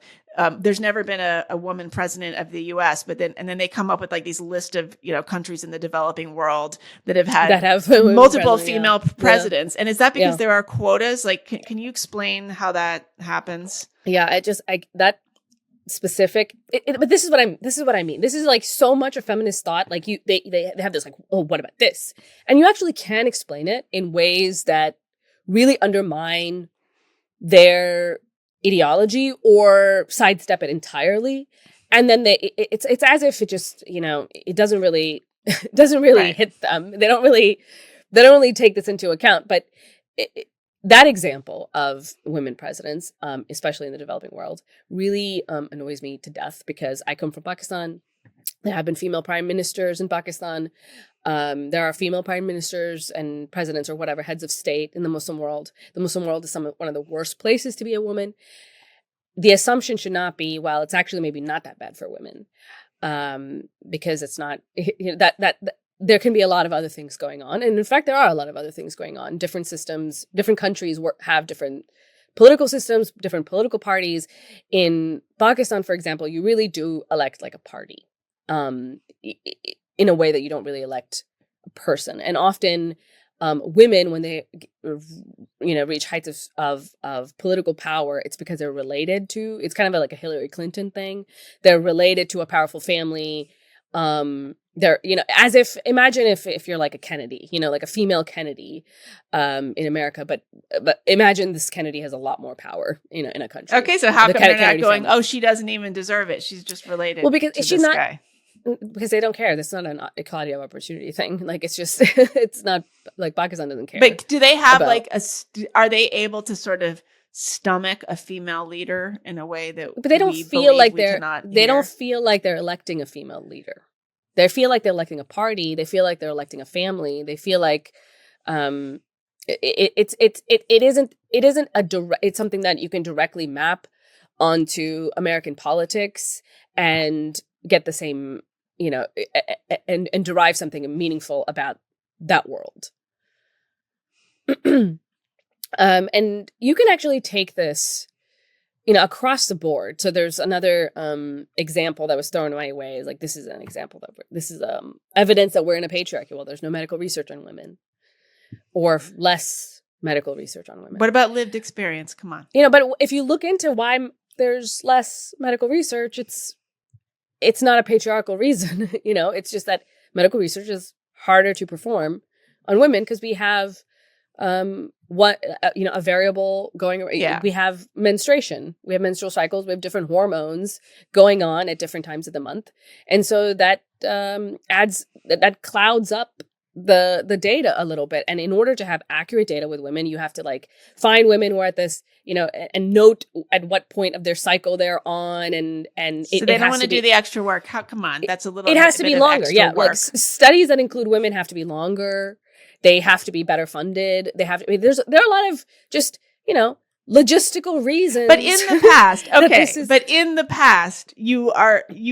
there's never been a woman president of the U.S., and then they come up with like these list of, countries in the developing world that have had multiple female presidents. Yeah. And is that because there are quotas? Like, can you explain how that happens? Yeah, that specific, but this is what I mean. This is like so much of feminist thought. Like they have this like, oh, what about this? And you actually can explain it in ways that really undermine their ideology or sidestep it entirely. And then it's as if it just, it doesn't really right. hit them. They don't really take this into account. But that example of women presidents, especially in the developing world, really annoys me to death, because I come from Pakistan. There have been female prime ministers in Pakistan. There are female prime ministers and presidents or whatever, heads of state in the Muslim world. The Muslim world is one of the worst places to be a woman. The assumption should not be, well, it's actually maybe not that bad for women, because it's not that there can be a lot of other things going on. And in fact, there are a lot of other things going on. Different systems, different countries have different political systems, different political parties. In Pakistan, for example, you really do elect like a party, in a way that you don't really elect a person. And often women, when they reach heights of political power, it's because they're related to, it's kind of like a Hillary Clinton thing. They're related to a powerful family. They're, as if, imagine if you're like a Kennedy, like a female Kennedy, in America, but imagine this Kennedy has a lot more power, in a country. Okay. So how come they're not going, family. Oh, she doesn't even deserve it. She's just related. Well, because she's not, guy. Because they don't care. That's not an equality of opportunity thing. Like, it's just, it's not like Pakistan doesn't care. But do they have are they able to sort of stomach a female leader in a way that, but they don't feel like they don't feel like they're electing a female leader. They feel like they're electing a party. They feel like they're electing a family. They feel like it isn't a direct. It's something that you can directly map onto American politics and get the same, and derive something meaningful about that world. And you can actually take this, across the board. So there's another example that was thrown my way. Is like, this is an example this is evidence that we're in a patriarchy. Well, there's no medical research on women, or less medical research on women. What about lived experience? Come on. But if you look into why there's less medical research, it's not a patriarchal reason. It's just that medical research is harder to perform women because we have a variable going. Yeah. We have menstruation, we have menstrual cycles, we have different hormones going on at different times of the month, and so that that clouds up the data a little bit. And in order to have accurate data with women, you have to like find women who are at this, and note at what point of their cycle they're on, and so they don't want to do the extra work. Come on, that's a little. It has to be longer. Yeah, work. like studies that include women have to be longer. They have to be better funded. They have to. There are a lot of just logistical reasons. But in the past, but in the past, you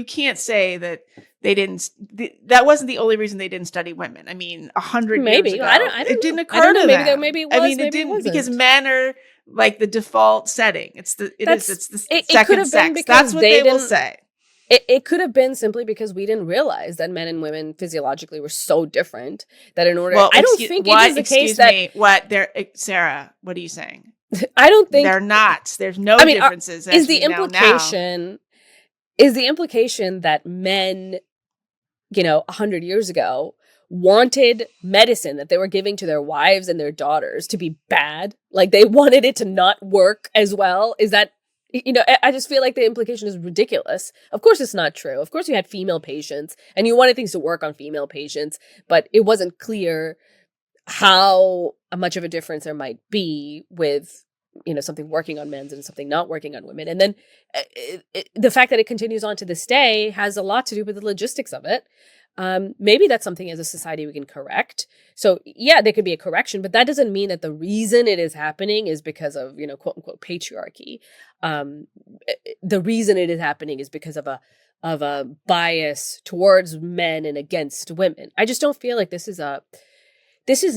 can't say that they didn't. That wasn't the only reason they didn't study women. I mean, 100 years ago, it didn't occur to them. Maybe it was. I mean, it didn't because men are like the default setting. It's the second sex. That's what they will say. It could have been simply because we didn't realize that men and women physiologically were so different that in order. I don't think it is the case that. Sarah, what are you saying? I don't think they're not. There's no differences. Is the implication that men, 100 years ago wanted medicine that they were giving to their wives and their daughters to be bad? Like they wanted it to not work as well? Is that, I just feel like the implication is ridiculous. Of course it's not true. Of course you had female patients and you wanted things to work on female patients, but it wasn't clear how much of a difference there might be with something working on men's and something not working on women. And then the fact that it continues on to this day has a lot to do with the logistics of it. Maybe that's something as a society we can correct. So yeah, there could be a correction, but that doesn't mean that the reason it is happening is because of, quote unquote patriarchy. The reason it is happening is because of a bias towards men and against women. I just don't feel like this is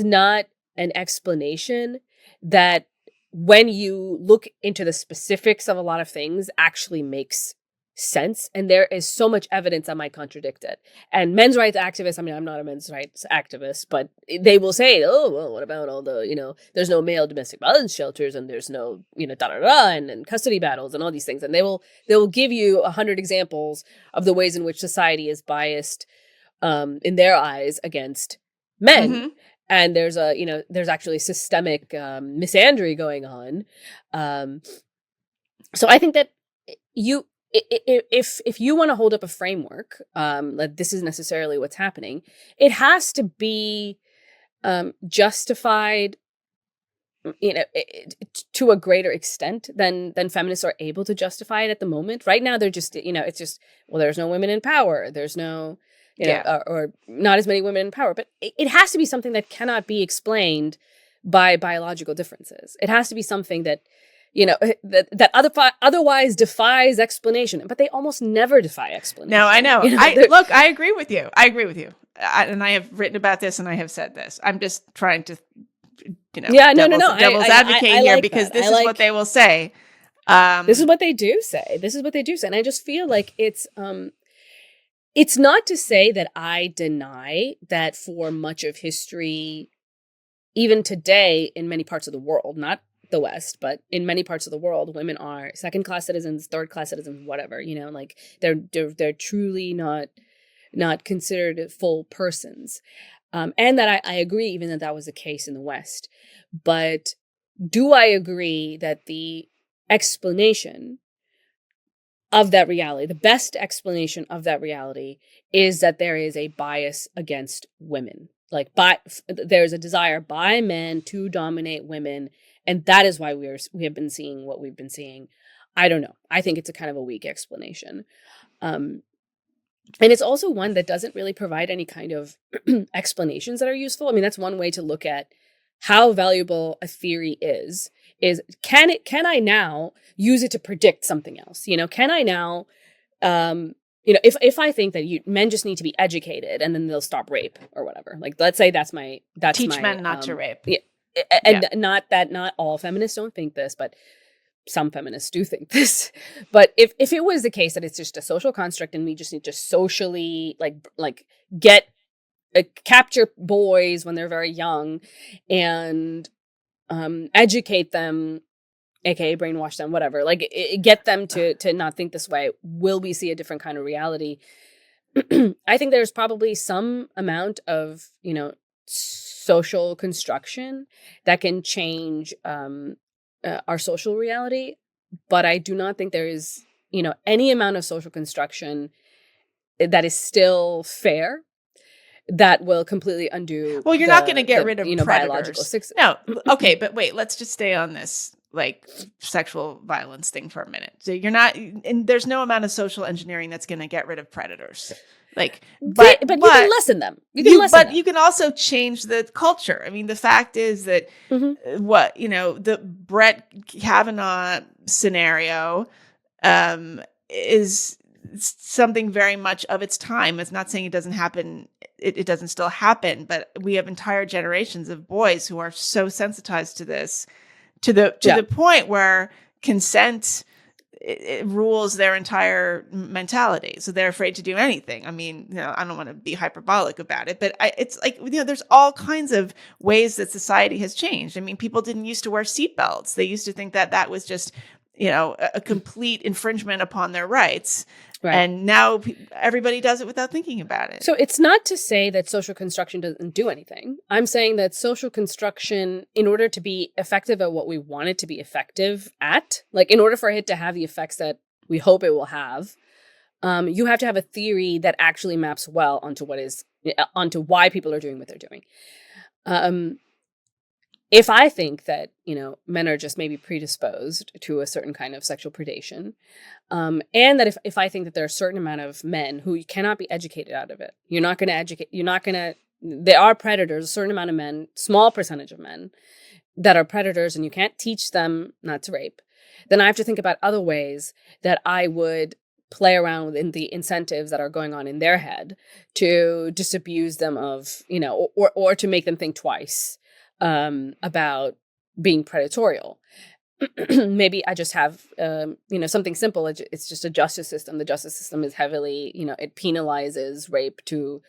not an explanation that when you look into the specifics of a lot of things actually makes sense. And there is so much evidence that might contradict it. And men's rights activists, I mean, I'm not a men's rights activist, but they will say, oh, well, what about all the, there's no male domestic violence shelters and there's no, and custody battles and all these things. And they will give you 100 examples of the ways in which society is biased in their eyes against men. Mm-hmm. And there's actually systemic misandry going on. So I think that if you want to hold up a framework, like this is necessarily what's happening, it has to be justified, to a greater extent than feminists are able to justify it at the moment. Right now, they're just, it's just, well, there's no women in power. There's no, or not as many women in power. But it has to be something that cannot be explained by biological differences. It has to be something that, that otherwise defies explanation. But they almost never defy explanation. No, I know. I agree with you. And I have written about this and I have said this. I'm just trying to, devil's advocate here because this is what they will say. This is what they do say. And I just feel like it's not to say that I deny that for much of history, even today in many parts of the world, not the West, but in many parts of the world, women are second-class citizens, third-class citizens, whatever, like they're truly not considered full persons. And that I agree even that was the case in the West. But do I agree that the explanation of that reality, the best explanation of that reality, is that there is a bias against women? Like, there's a desire by men to dominate women, and that is why we have been seeing what we've been seeing. I don't know. I think it's a kind of a weak explanation. And it's also one that doesn't really provide any kind of explanations that are useful. I mean, that's one way to look at how valuable a theory is can I now use it to predict something else? Can I now, if I think that men just need to be educated and then they'll stop rape or whatever, like, let's say teach men not to rape. Yeah. And not all feminists don't think this, but some feminists do think this. But if it was the case that it's just a social construct and we just need to socially like get capture boys when they're very young and educate them, aka brainwash them, whatever, like get them to not think this way, will we see a different kind of reality? I think there's probably some amount of social construction that can change our social reality. But I do not think there is, any amount of social construction that is still fair that will completely undo. Well, you're not going to get rid of biological predators. No, okay, but wait, let's just stay on this like sexual violence thing for a minute. So you're not, and there's no amount of social engineering that's going to get rid of predators. Like, but you can lessen them. You can also change the culture. I mean, the fact is that the Brett Kavanaugh scenario is something very much of its time. It's not saying it doesn't happen. It doesn't still happen, but we have entire generations of boys who are so sensitized to this, to the point where consent it rules their entire mentality. So they're afraid to do anything. I mean, I don't want to be hyperbolic about it, but it's like, there's all kinds of ways that society has changed. I mean, people didn't used to wear seatbelts. They used to think that was just, a complete infringement upon their rights. Right. And now everybody does it without thinking about it. So it's not to say that social construction doesn't do anything. I'm saying that social construction, in order to be effective at what we want it to be effective at, like in order for it to have the effects that we hope it will have, you have to have a theory that actually maps well onto why people are doing what they're doing. If I think that, men are just maybe predisposed to a certain kind of sexual predation, and that if I think that there are a certain amount of men who cannot be educated out of it, there are predators, a certain amount of men, small percentage of men that are predators, and you can't teach them not to rape, then I have to think about other ways that I would play around within the incentives that are going on in their head to disabuse them of, or to make them think twice about being predatorial. Maybe I just have, something simple. It's just a justice system. The justice system is heavily, it penalizes rape to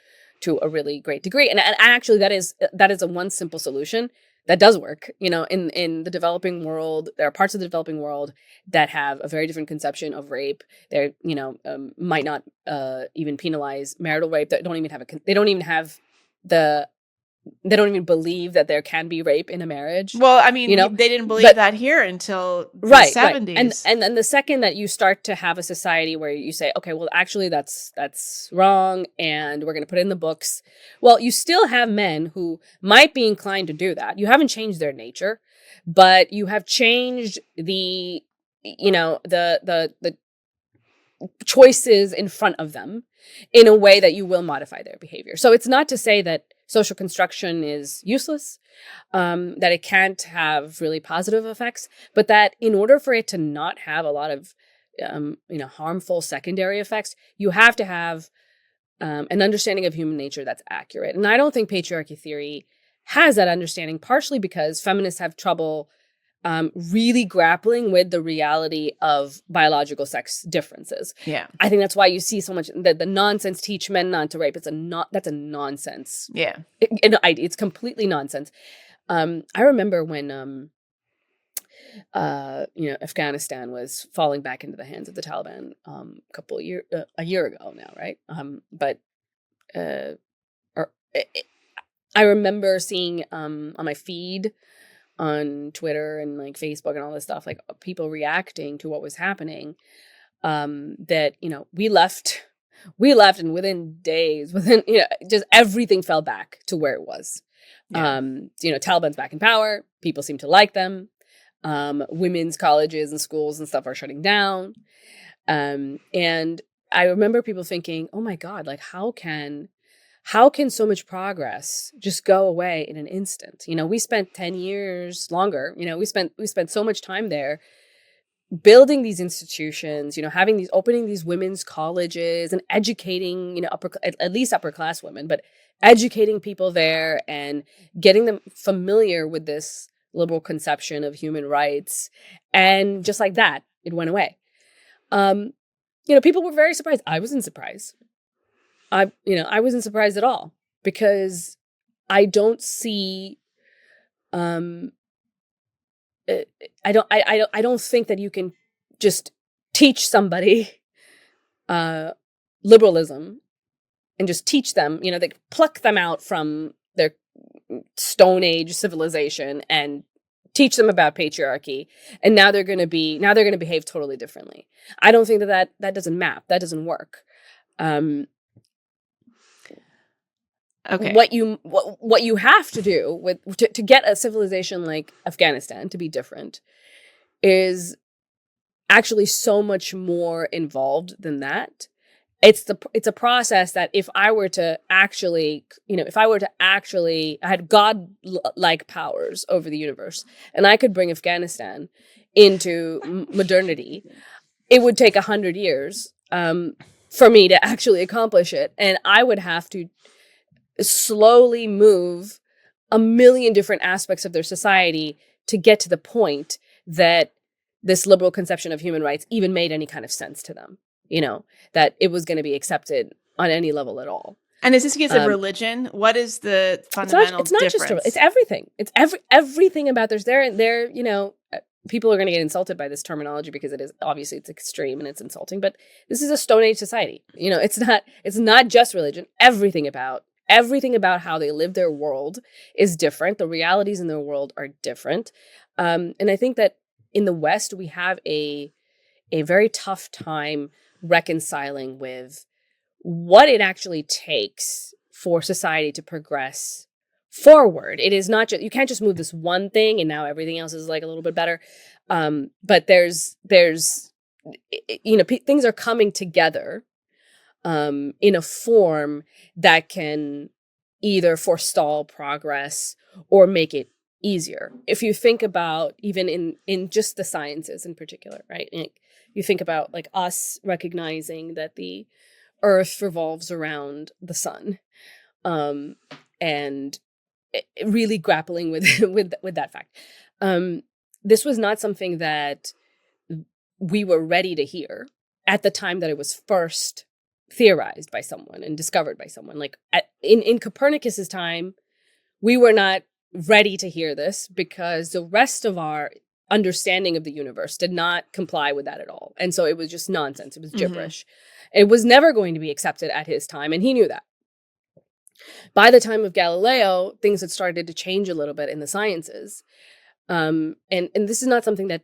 a really great degree. And actually that is a one simple solution that does work. In the developing world, there are parts of the developing world that have a very different conception of rape. They, might not even penalize marital rape. They don't even believe that there can be rape in a marriage. Well, I mean, they didn't believe that here until the 70s. Right. And then the second that you start to have a society where you say, okay, well, actually that's wrong, and we're going to put it in the books. Well, you still have men who might be inclined to do that. You haven't changed their nature, but you have changed the choices in front of them in a way that you will modify their behavior. So it's not to say that social construction is useless, that it can't have really positive effects, but that in order for it to not have a lot of, harmful secondary effects, you have to have an understanding of human nature that's accurate. And I don't think patriarchy theory has that understanding, partially because feminists have trouble really grappling with the reality of biological sex differences. Yeah. I think that's why you see so much the nonsense, teach men not to rape. That's a nonsense. Yeah. It's completely nonsense. I remember when, Afghanistan was falling back into the hands of the Taliban a year ago now, right? I remember seeing on my feed on Twitter and like Facebook and all this stuff, like people reacting to what was happening, that, we left and within days, just everything fell back to where it was. Yeah. Taliban's back in power. People seem to like them. Women's colleges and schools and stuff are shutting down. And I remember people thinking, oh my God, like how can so much progress just go away in an instant? We spent 10 years longer. We spent so much time there building these institutions, opening these women's colleges and educating, at least upper class women, but educating people there and getting them familiar with this liberal conception of human rights. And just like that, it went away. People were very surprised. I wasn't surprised. I wasn't surprised at all, because I don't see, I don't think that you can just teach somebody, liberalism and just teach them, they pluck them out from their, Stone Age civilization and teach them about patriarchy, and now they're going to behave totally differently. I don't think that doesn't map. That doesn't work. Okay. What you have to do to get a civilization like Afghanistan to be different is actually so much more involved than that. It's a process that if I were to actually, I had God-like powers over the universe, and I could bring Afghanistan into modernity, it would take 100 years for me to actually accomplish it, and I would have to slowly move a million different aspects of their society to get to the point that this liberal conception of human rights even made any kind of sense to them, that it was going to be accepted on any level at all. And is this a case of religion? What is the fundamental it's not difference? It's everything. It's everything about their people are going to get insulted by this terminology because it's extreme and it's insulting, but this is a Stone Age society. It's not just religion. Everything about how they live their world is different. The realities in their world are different. And I think that in the West, we have a very tough time reconciling with what it actually takes for society to progress forward. It is not just, you can't just move this one thing and now everything else is like a little bit better. But there's things are coming together in a form that can either forestall progress or make it easier. If you think about even in just the sciences in particular, right? You think about like us recognizing that the Earth revolves around the sun, and really grappling with with that fact. This was not something that we were ready to hear at the time that it was first theorized by someone and discovered by someone. Like in Copernicus's time, we were not ready to hear this because the rest of our understanding of the universe did not comply with that at all. And so it was just nonsense. It was gibberish. It was never going to be accepted at his time, and he knew that. By the time of Galileo, things had started to change a little bit in the sciences. And this is not something that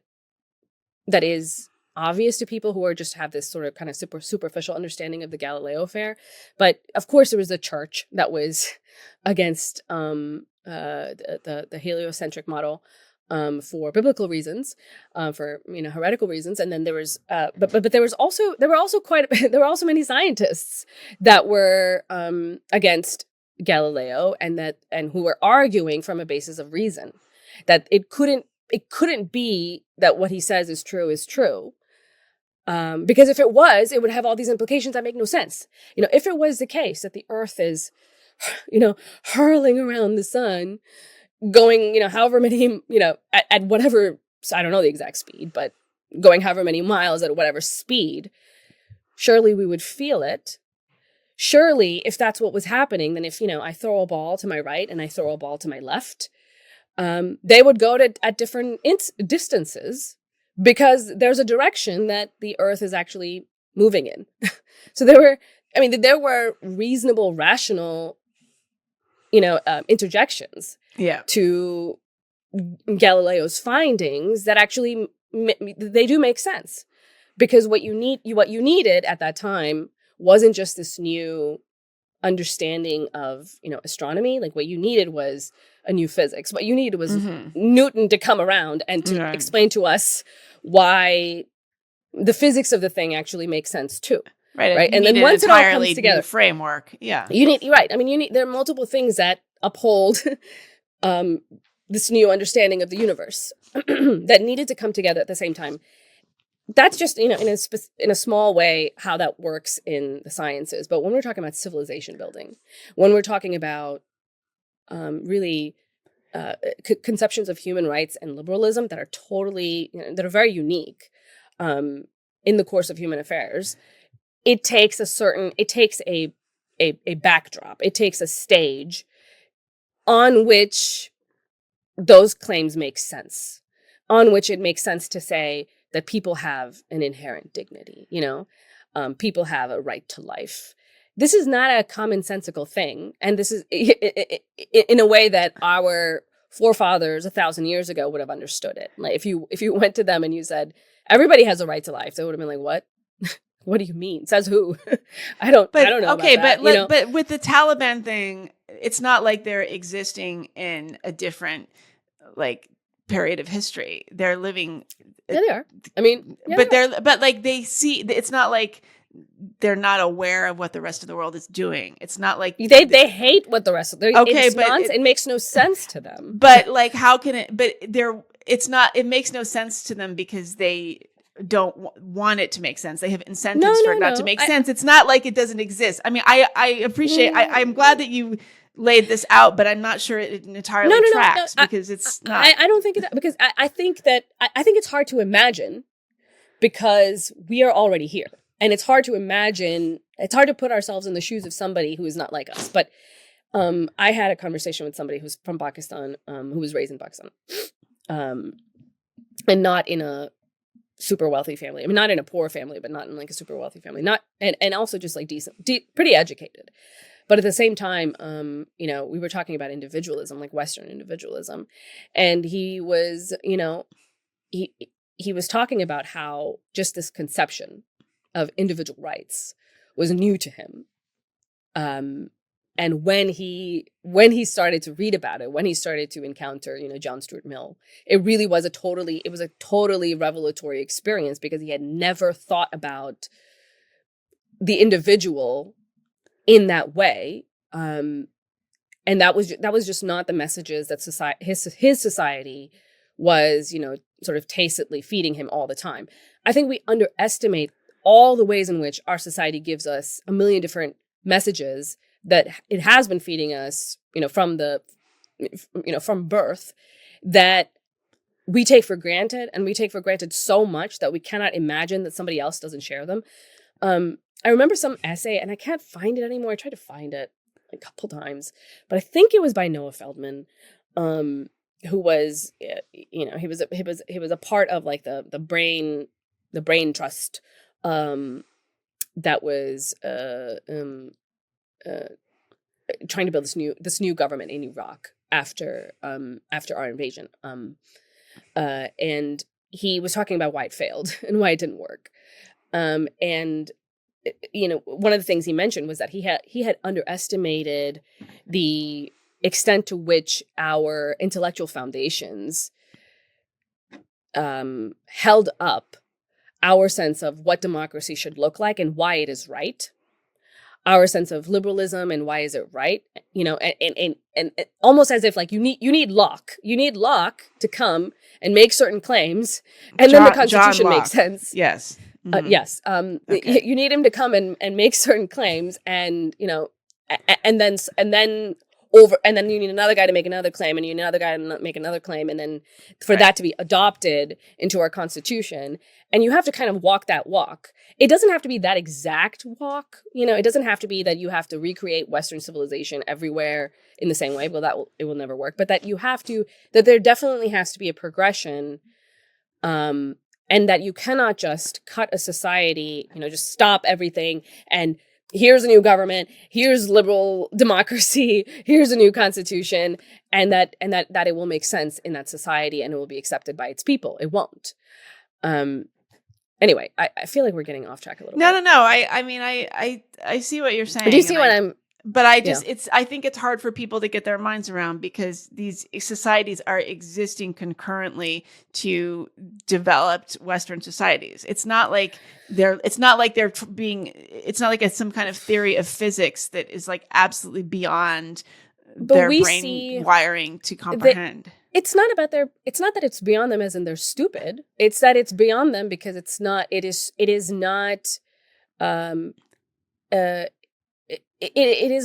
is obvious to people who are just have this sort of kind of superficial understanding of the Galileo affair. But of course, there was the church that was against the heliocentric model for biblical reasons, for heretical reasons, and then there was but there were also many scientists that were against Galileo and who were arguing from a basis of reason that it couldn't be that what he says is true. Because if it was, it would have all these implications that make no sense. If it was the case that the Earth is, hurling around the sun, going, however many, at whatever, I don't know the exact speed, but going however many miles at whatever speed, surely we would feel it. Surely, if that's what was happening, then if, I throw a ball to my right and I throw a ball to my left, they would go at different distances because there's a direction that the Earth is actually moving in. So there were reasonable, rational, interjections to Galileo's findings that actually they do make sense, because what you needed at that time wasn't just this new understanding of astronomy. Like what you needed was a new physics. What you needed was Newton to come around and to explain to us why the physics of the thing actually makes sense too. Right. And then once it all comes together, framework. Yeah. You need, right. I mean, there are multiple things that uphold this new understanding of the universe that needed to come together at the same time. That's just, in a small way how that works in the sciences. But when we're talking about civilization building, when we're talking about really conceptions of human rights and liberalism that are totally, that are very unique in the course of human affairs, it takes a backdrop. It takes a stage on which those claims make sense, on which it makes sense to say that people have an inherent dignity, people have a right to life, this is not a commonsensical thing. And this is in a way that our forefathers 1,000 years ago would have understood it. Like if you went to them and you said, everybody has a right to life, they would have been like, what? What do you mean? Says who? I don't know. Okay, about that, but with the Taliban thing, it's not like they're existing in a different like period of history. They're living. Yeah, they are. I mean, yeah, but like they see. It's not like they're not aware of what the rest of the world is doing. It's not like they hate what the rest of. Okay, but it makes no sense to them. But like, how can it? But it's not. It makes no sense to them because they don't want it to make sense. They have incentives for it not to make sense. It's not like it doesn't exist. I mean, I appreciate. I'm glad that you laid this out, but I'm not sure it entirely tracks because it's not. I don't think it, because I think that I think it's hard to imagine because we are already here, and it's hard to imagine. It's hard to put ourselves in the shoes of somebody who is not like us. But I had a conversation with somebody who's from Pakistan, who was raised in Pakistan, and not in a super wealthy family. I mean, not in a poor family, but not in like a super wealthy family. Not and also just like decent, pretty educated. But at the same time, you know, we were talking about individualism, like Western individualism, and he was, you know, he was talking about how just this conception of individual rights was new to him. And when he started to read about it, when he started to encounter, you know, John Stuart Mill, it really was a totally revelatory experience because he had never thought about the individual in that way. And that was just not the messages that his society was, you know, sort of tacitly feeding him all the time. I think we underestimate all the ways in which our society gives us a million different messages that it has been feeding us, you know, from birth, that we take for granted, and we take for granted so much that we cannot imagine that somebody else doesn't share them. I remember some essay, and I can't find it anymore. I tried to find it a couple times, but I think it was by Noah Feldman, who was, you know, he was a part of like the brain trust, that was trying to build this new government in Iraq after our invasion. And he was talking about why it failed and why it didn't work. And you know, one of the things he mentioned was that he had underestimated the extent to which our intellectual foundations held up our sense of what democracy should look like and why it is right. Our sense of liberalism and why is it right, you know, and almost as if like you need Locke to come and make certain claims, and then the Constitution makes sense. Yes. Mm-hmm. Yes. Okay. You need him to come and make certain claims, and you know, and then you need another guy to make another claim, and you need another guy to make another claim, and then for that to be adopted into our Constitution, and you have to kind of walk that walk. It doesn't have to be that exact walk, you know. It doesn't have to be that you have to recreate Western civilization everywhere in the same way. Well, it will never work. But that there definitely has to be a progression, and that you cannot just cut a society, you know, just stop everything and here's a new government, here's liberal democracy, here's a new constitution, and that it will make sense in that society and it will be accepted by its people. It won't. Anyway, I feel like we're getting off track a little bit. No. I mean, I see what you're saying. Do you see what I'm... But I think it's hard for people to get their minds around because these societies are existing concurrently to developed Western societies. It's not like it's not like some kind of theory of physics that is like absolutely beyond their brain wiring to comprehend. It's not that it's beyond them as in they're stupid. It's that it's beyond them because it is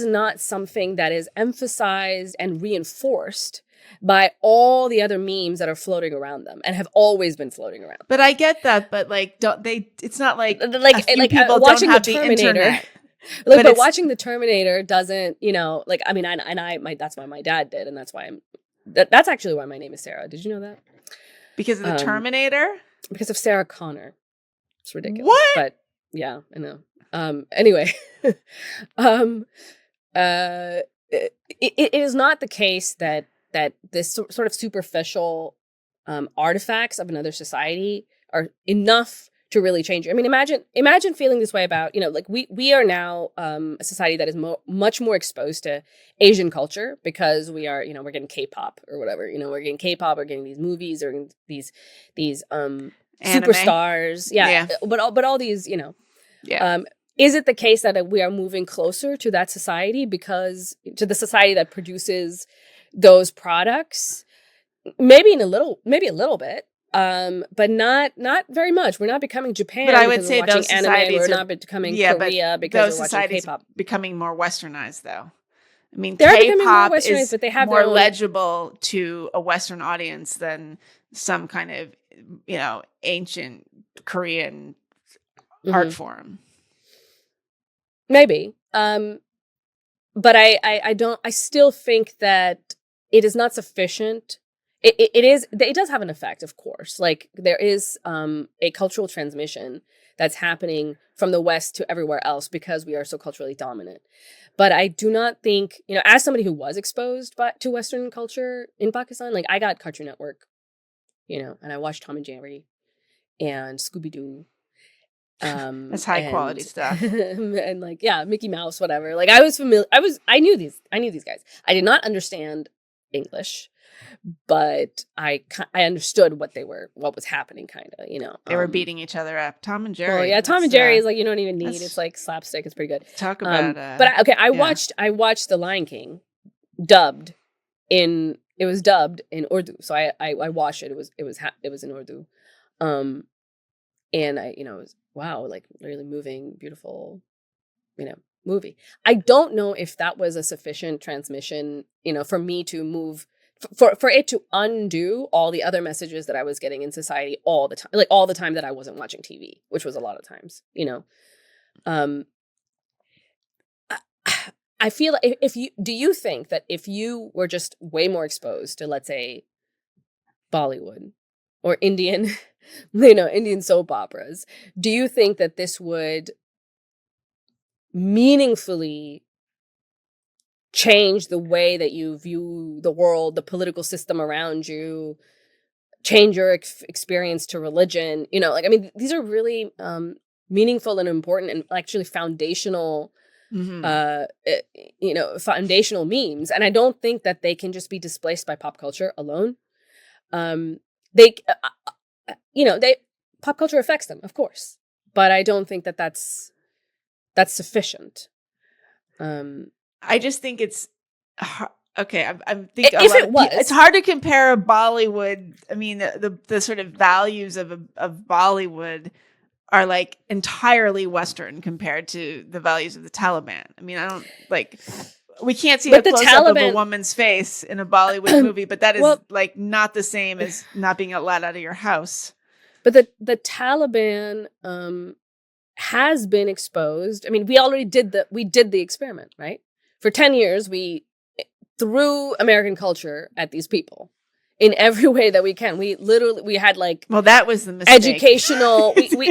not something that is emphasized and reinforced by all the other memes that are floating around them and have always been floating around. But I get that. But like, it's not like people watching don't have the Terminator. internet. But watching the Terminator doesn't, you know, like, I mean, that's why my dad did, and that's why that's actually why my name is Sarah. Did you know that? Because of the Terminator? Because of Sarah Connor. It's ridiculous. What? But Yeah, I know. Anyway, um, it is not the case that this sort of superficial artifacts of another society are enough to really change you. I mean, imagine feeling this way about, like we are now a society that is much more exposed to Asian culture because we are, we're getting K-pop or whatever, we're getting K-pop, we're getting these movies or these Anime. superstars. Yeah. But all these, Yeah. Is it the case that we are moving closer to that society to the society that produces those products? Maybe a little bit. But not very much. We're not becoming Japan but I would because say we're watching those anime. societies We're are, not becoming yeah, Korea but because those we're watching societies K-pop. becoming more westernized, though. I mean, They're becoming more K-pop westernized, is but they have more their own... legible to a Western audience than some kind of, ancient Korean art form. Maybe. But I still think that it is not sufficient. It does have an effect, of course. Like there is a cultural transmission that's happening from the West to everywhere else because we are so culturally dominant. But I do not think, as somebody who was exposed to Western culture in Pakistan, like I got Cartoon Network, and I watched Tom and Jerry and Scooby-Doo. That's high quality stuff. And like, yeah, Mickey Mouse, whatever. Like I was familiar. I knew these guys. I did not understand English, but I understood what was happening, kind of, They were beating each other up. Tom and Jerry. Well, yeah, Tom and Jerry is like, you don't even need. It's like slapstick. It's pretty good. Talk about. I watched The Lion King, dubbed in. It was dubbed in Urdu, so I watched it. It was in Urdu, and it was, wow, like really moving, beautiful, movie. I don't know if that was a sufficient transmission, for me to move, for it to undo all the other messages that I was getting in society all the time, like all the time that I wasn't watching TV, which was a lot of times, I feel like do you think that if you were just way more exposed to, let's say, Bollywood or Indian, Indian soap operas, do you think that this would meaningfully change the way that you view the world, the political system around you, change your experience to religion? Like, I mean, these are really meaningful and important and actually foundational, foundational memes. And I don't think that they can just be displaced by pop culture alone. Pop culture affects them, of course, but I don't think that that's sufficient. I just think it's okay. I'm thinking if it was, it's hard to compare Bollywood. I mean, the sort of values of Bollywood are like entirely Western compared to the values of the Taliban. I mean, I don't like. We can't see a close-up of a woman's face in a Bollywood movie, but that is like not the same as not being allowed out of your house. But the Taliban has been exposed. I mean, we already did the experiment, right? For 10 years, we threw American culture at these people in every way that we can. We had like, well, that was the mistake. Educational. We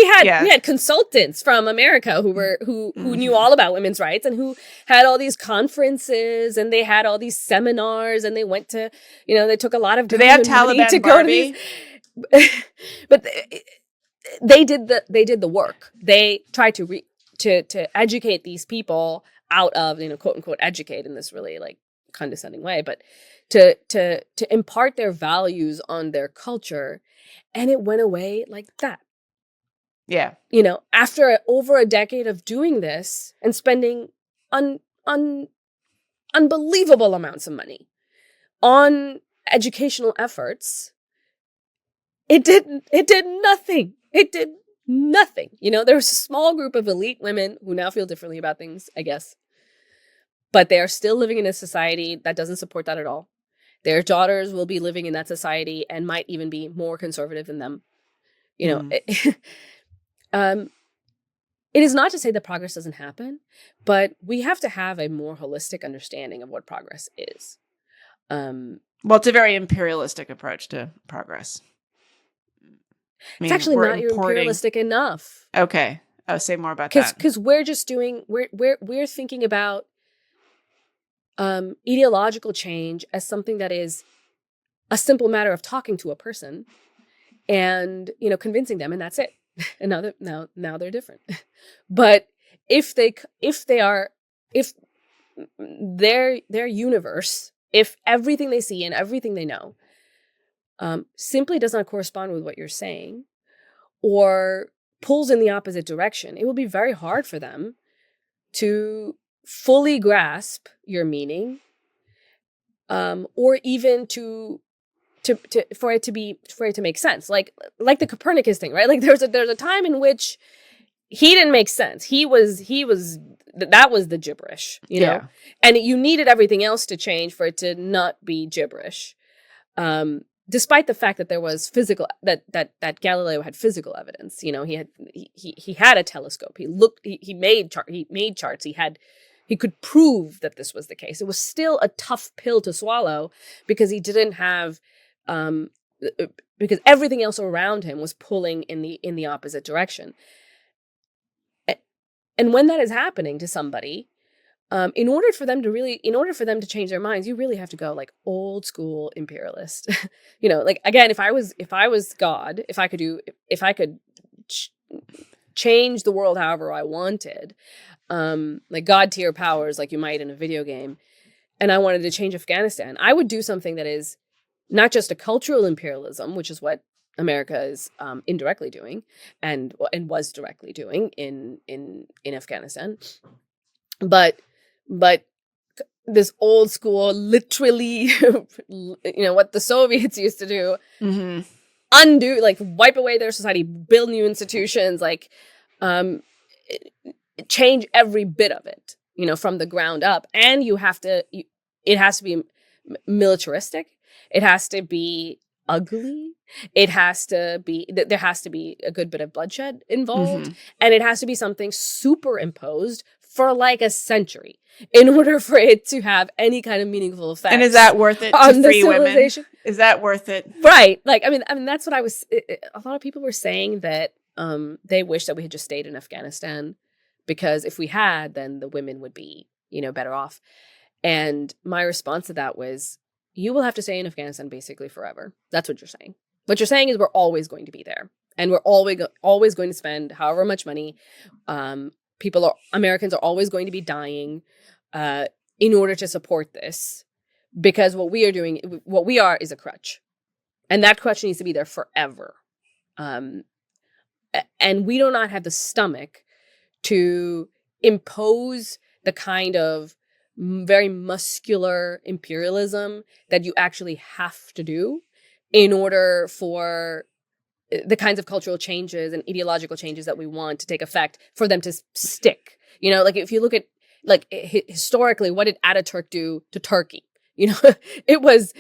had consultants from America who knew all about women's rights and who had all these conferences and they had all these seminars and they went to, they took a lot of. Do they have Taliban to go to these? But they did the work. They tried to educate these people out of, quote unquote, educate in this really like condescending way, but to impart their values on their culture, and it went away like that. Yeah. After over a decade of doing this and spending unbelievable amounts of money on educational efforts, it did nothing. It did nothing. There was a small group of elite women who now feel differently about things, I guess. But they are still living in a society that doesn't support that at all. Their daughters will be living in that society and might even be more conservative than them. It is not to say that progress doesn't happen, but we have to have a more holistic understanding of what progress is. Well, it's a very imperialistic approach to progress. I mean, It's actually we're not imperialistic enough. Okay. I'll say more about that. Because we're just doing, we're thinking about ideological change as something that is a simple matter of talking to a person and, you know, convincing them, and that's it. And now they're different. But if their universe, if everything they see and everything they know simply does not correspond with what you're saying, or pulls in the opposite direction, it will be very hard for them to fully grasp your meaning, or even for it to make sense. Like the Copernicus thing, right? Like there's a time in which he didn't make sense. That was the gibberish, you know? And you needed everything else to change for it to not be gibberish. Despite the fact that there was that Galileo had physical evidence, you know, he had a telescope. He made charts. He could prove that this was the case. It was still a tough pill to swallow because he didn't have, because everything else around him was pulling in the opposite direction. And when that is happening to somebody, in order for them to change their minds, you really have to go like old school imperialist. You know, like again, if I was God, if I could change the world however I wanted, like God tier powers, like you might in a video game, and I wanted to change Afghanistan, I would do something that is not just a cultural imperialism, which is what America is indirectly doing and was directly doing in Afghanistan, but this old school, literally, you know, what the Soviets used to do, undo, like wipe away their society, build new institutions, like change every bit of it, you know, from the ground up. And it has to be militaristic. It has to be ugly. There has to be a good bit of bloodshed involved. And it has to be something superimposed for like a century in order for it to have any kind of meaningful effect. And is that worth it to free women? Is that worth it? Right. Like, I mean, that's what a lot of people were saying that they wish that we had just stayed in Afghanistan, because if we had, then the women would be, you know, better off. And my response to that was, you will have to stay in Afghanistan basically forever. That's what you're saying. What you're saying is we're always going to be there. And we're always going to spend however much money. Americans are always going to be dying in order to support this. Because what we are is a crutch. And that crutch needs to be there forever. And we do not have the stomach to impose the kind of very muscular imperialism that you actually have to do in order for the kinds of cultural changes and ideological changes that we want to take effect, for them to stick. You know, like if you look at, like, historically, what did Ataturk do to Turkey? You know, it was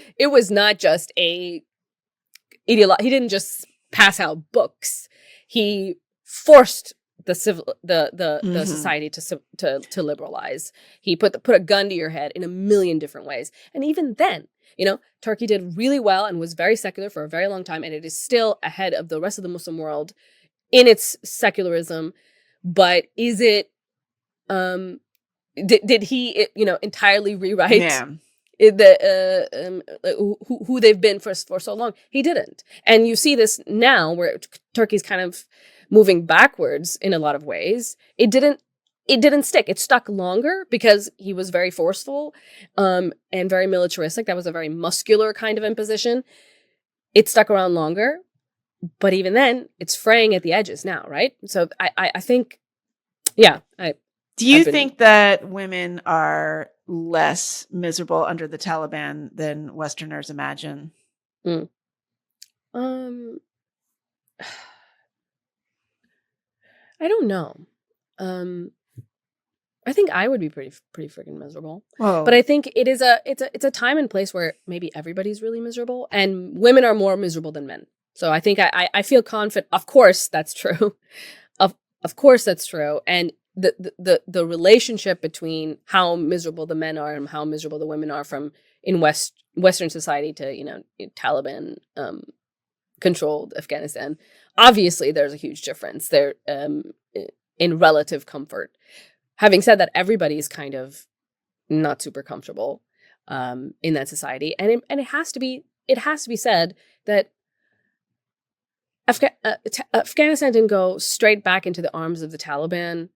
not just he didn't just pass out books. He forced the society to liberalize. He put a gun to your head in a million different ways. And even then, you know, Turkey did really well and was very secular for a very long time, and it is still ahead of the rest of the Muslim world in its secularism. But is it did he, you know, entirely rewrite who they've been for so long? He didn't. And you see this now where Turkey's kind of moving backwards in a lot of ways. It didn't stick. It stuck longer because he was very forceful and very militaristic. That was a very muscular kind of imposition. It stuck around longer, but even then, it's fraying at the edges now, right? So I think, yeah. Do you think that women are less miserable under the Taliban than Westerners imagine? I don't know. I think I would be pretty freaking miserable. Whoa. But I think it's a time and place where maybe everybody's really miserable, and women are more miserable than men. So I think I feel confident. Of course, that's true. Of course, that's true. And the relationship between how miserable the men are and how miserable the women are from in Western society to, you know, Taliban controlled Afghanistan, obviously there's a huge difference there in relative comfort. Having said that, everybody is kind of not super comfortable in that society, and it has to be said that Afghanistan didn't go straight back into the arms of the Taliban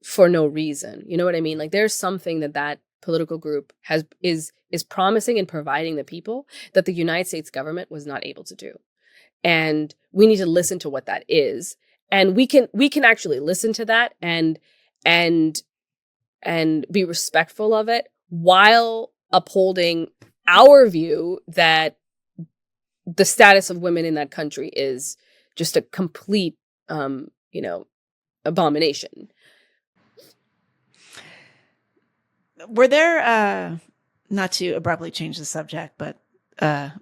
for no reason. You know what I mean? Like, there's something that political group is promising and providing the people that the United States government was not able to do. And we need to listen to what that is. And we can actually listen to that and be respectful of it while upholding our view that the status of women in that country is just a complete, abomination. Were there, not to abruptly change the subject, but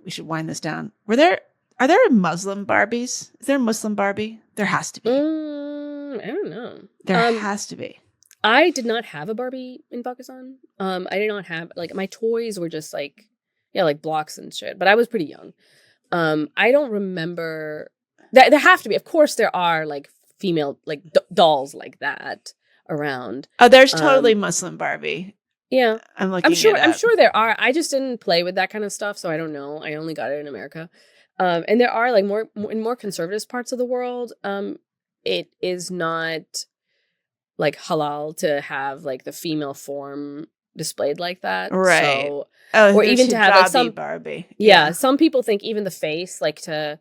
we should wind this down. Are there Muslim Barbies? Is there a Muslim Barbie? There has to be. I don't know. There has to be. I did not have a Barbie in Pakistan. I did not have, like, my toys were just like blocks and shit, but I was pretty young. I don't remember. There have to be. Of course, there are like female like dolls like that around. Oh, there's totally Muslim Barbie. Yeah, I'm looking. I'm sure there are. I just didn't play with that kind of stuff, so I don't know. I only got it in America. And there are like in more conservative parts of the world. It is not like halal to have like the female form displayed like that, right? So, or even to have like some Barbie. Yeah, some people think even the face, like to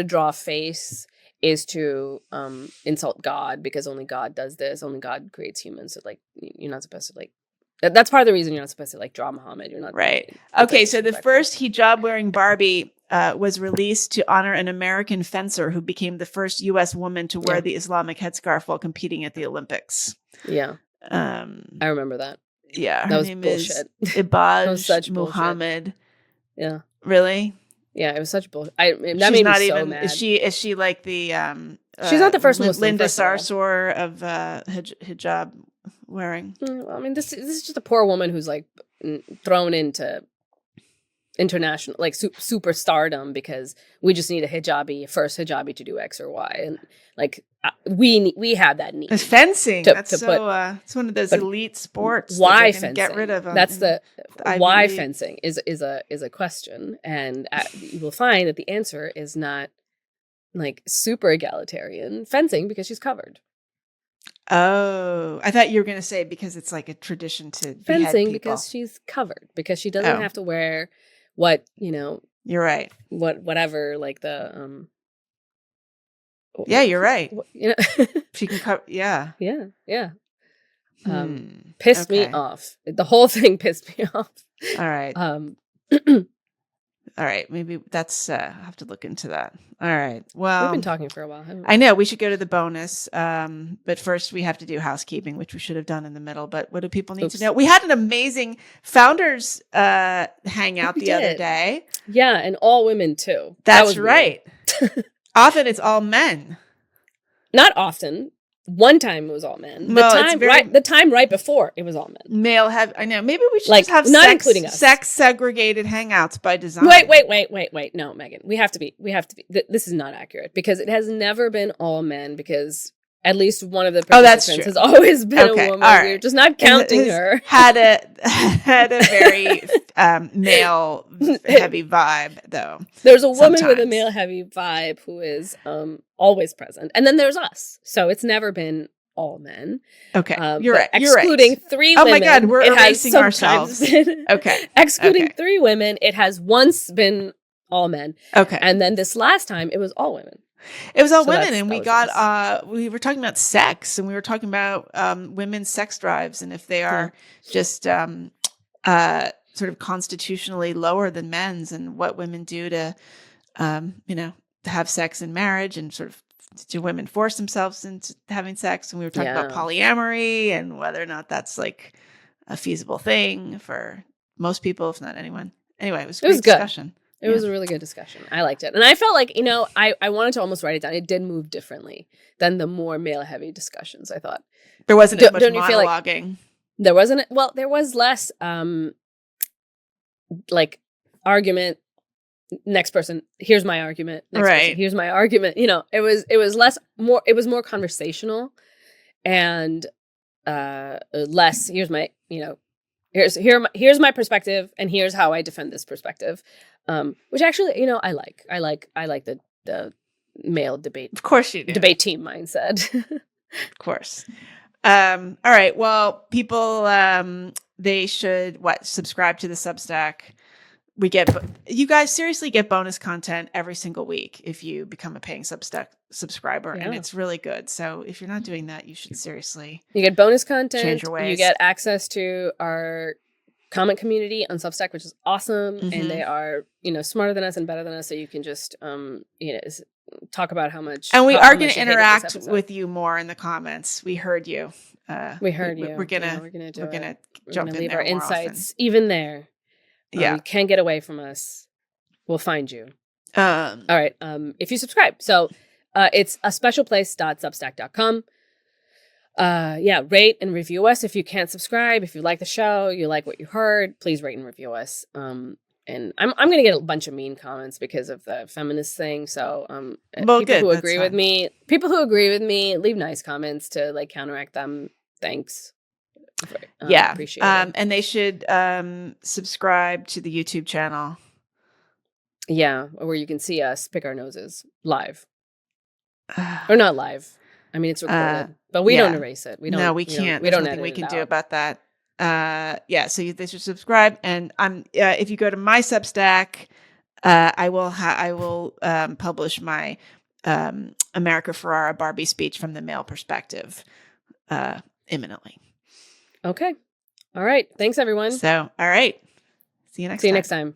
draw a face, is to insult God, because only God does this. Only God creates humans. So like you're not supposed to like. That's part of the reason you're not supposed to like draw Muhammad. You're not right. Okay, so the first hijab wearing Barbie was released to honor an American fencer who became the first U.S. woman to wear the Islamic headscarf while competing at the Olympics. Yeah, I remember that. Yeah, her that name bullshit. Is Ibaj Muhammad. Yeah, really. Yeah, it was such bullshit. That She's made not me even. so mad. Is she like the? She's not the first Muslim. Linda Sarsour of hijab wearing. I mean, this is just a poor woman who's like thrown into international like superstardom because we just need a first hijabi to do X or Y, and like we have that need. It's fencing. It's one of those elite sports. Why fencing? Get rid of them. That's the why fencing is a question, and you will find that the answer is not like super egalitarian fencing because she's covered. Oh, I thought you were going to say because it's like a tradition to fencing because she's covered, because she doesn't have to wear what, You're right. Whatever, like the yeah, you're right. She can cover. Yeah. Yeah. Pissed me off. The whole thing pissed me off. All right. All right, maybe that's. I'll have to look into that. All right. Well, we've been talking for a while, haven't we? I know we should go to the bonus, but first we have to do housekeeping, which we should have done in the middle. But what do people need to know? We had an amazing founders hangout the other day. Yeah, and all women too. That's right. Often it's all men. Not often. One time it was all men. The time right before it was all men. Male have. I know. Maybe we should just have not including us. Sex segregated hangouts by design. Wait. No, Megan. We have to be. This is not accurate because it has never been all men. Because at least one of the participants has always been a woman. All right. We're just not counting her. Had a very male heavy vibe though. There's a woman with a male heavy vibe who is always present, and then there's us. So it's never been all men. Okay, you're right. Excluding three women. Oh my God, we're erasing ourselves. Okay, excluding three women, it has once been all men. Okay, and then this last time it was all women. It was all women, and we were talking about sex, and we were talking about women's sex drives, and if they are just sort of constitutionally lower than men's, and what women do to, have sex in marriage, and sort of do women force themselves into having sex, and we were talking about polyamory and whether or not that's like a feasible thing for most people, if not anyone. Anyway, it was a great discussion. It was a really good discussion. I liked it. And I felt like, I wanted to almost write it down. It did move differently than the more male-heavy discussions, I thought. There wasn't as much monologuing. There wasn't. Well, there was less, argument next person, here's my argument. Next person, Right. here's my argument. You know, it was more conversational and less, here's my, you know, here's my perspective and here's how I defend this perspective. Which actually, you know, I like the male debate. Of course you do. Debate team mindset. Of course. All right. Well, people, they should subscribe to the Substack. You guys seriously get bonus content every single week if you become a paying Substack subscriber, and it's really good. So if you're not doing that, you should seriously. You get bonus content. Change your ways. You get access to our comment community on Substack, which is awesome, and they are, you know, smarter than us and better than us. So you can just, you know, talk about how much. And we are going to interact with you more in the comments. We heard you. We heard you. We're gonna jump in leave there our more insights often. even there. Yeah, you can't get away from us. We'll find you. All right. If you subscribe, so it's aspecialplace.substack.com. Rate and review us if you can't subscribe. If you like the show, you like what you heard, please rate and review us. And I'm gonna get a bunch of mean comments because of the feminist thing. So people who agree with me, leave nice comments to like counteract them. Thanks. Appreciate it. And they should subscribe to the YouTube channel. Yeah, where you can see us pick our noses live. Or not live. I mean, it's recorded, but we don't erase it. We don't. No, we can't. There's nothing we can do about that. So they should subscribe. And if you go to my Substack, I will publish my America Ferrera Barbie speech from the male perspective imminently. Okay. All right. Thanks, everyone. So, all right. See you next time.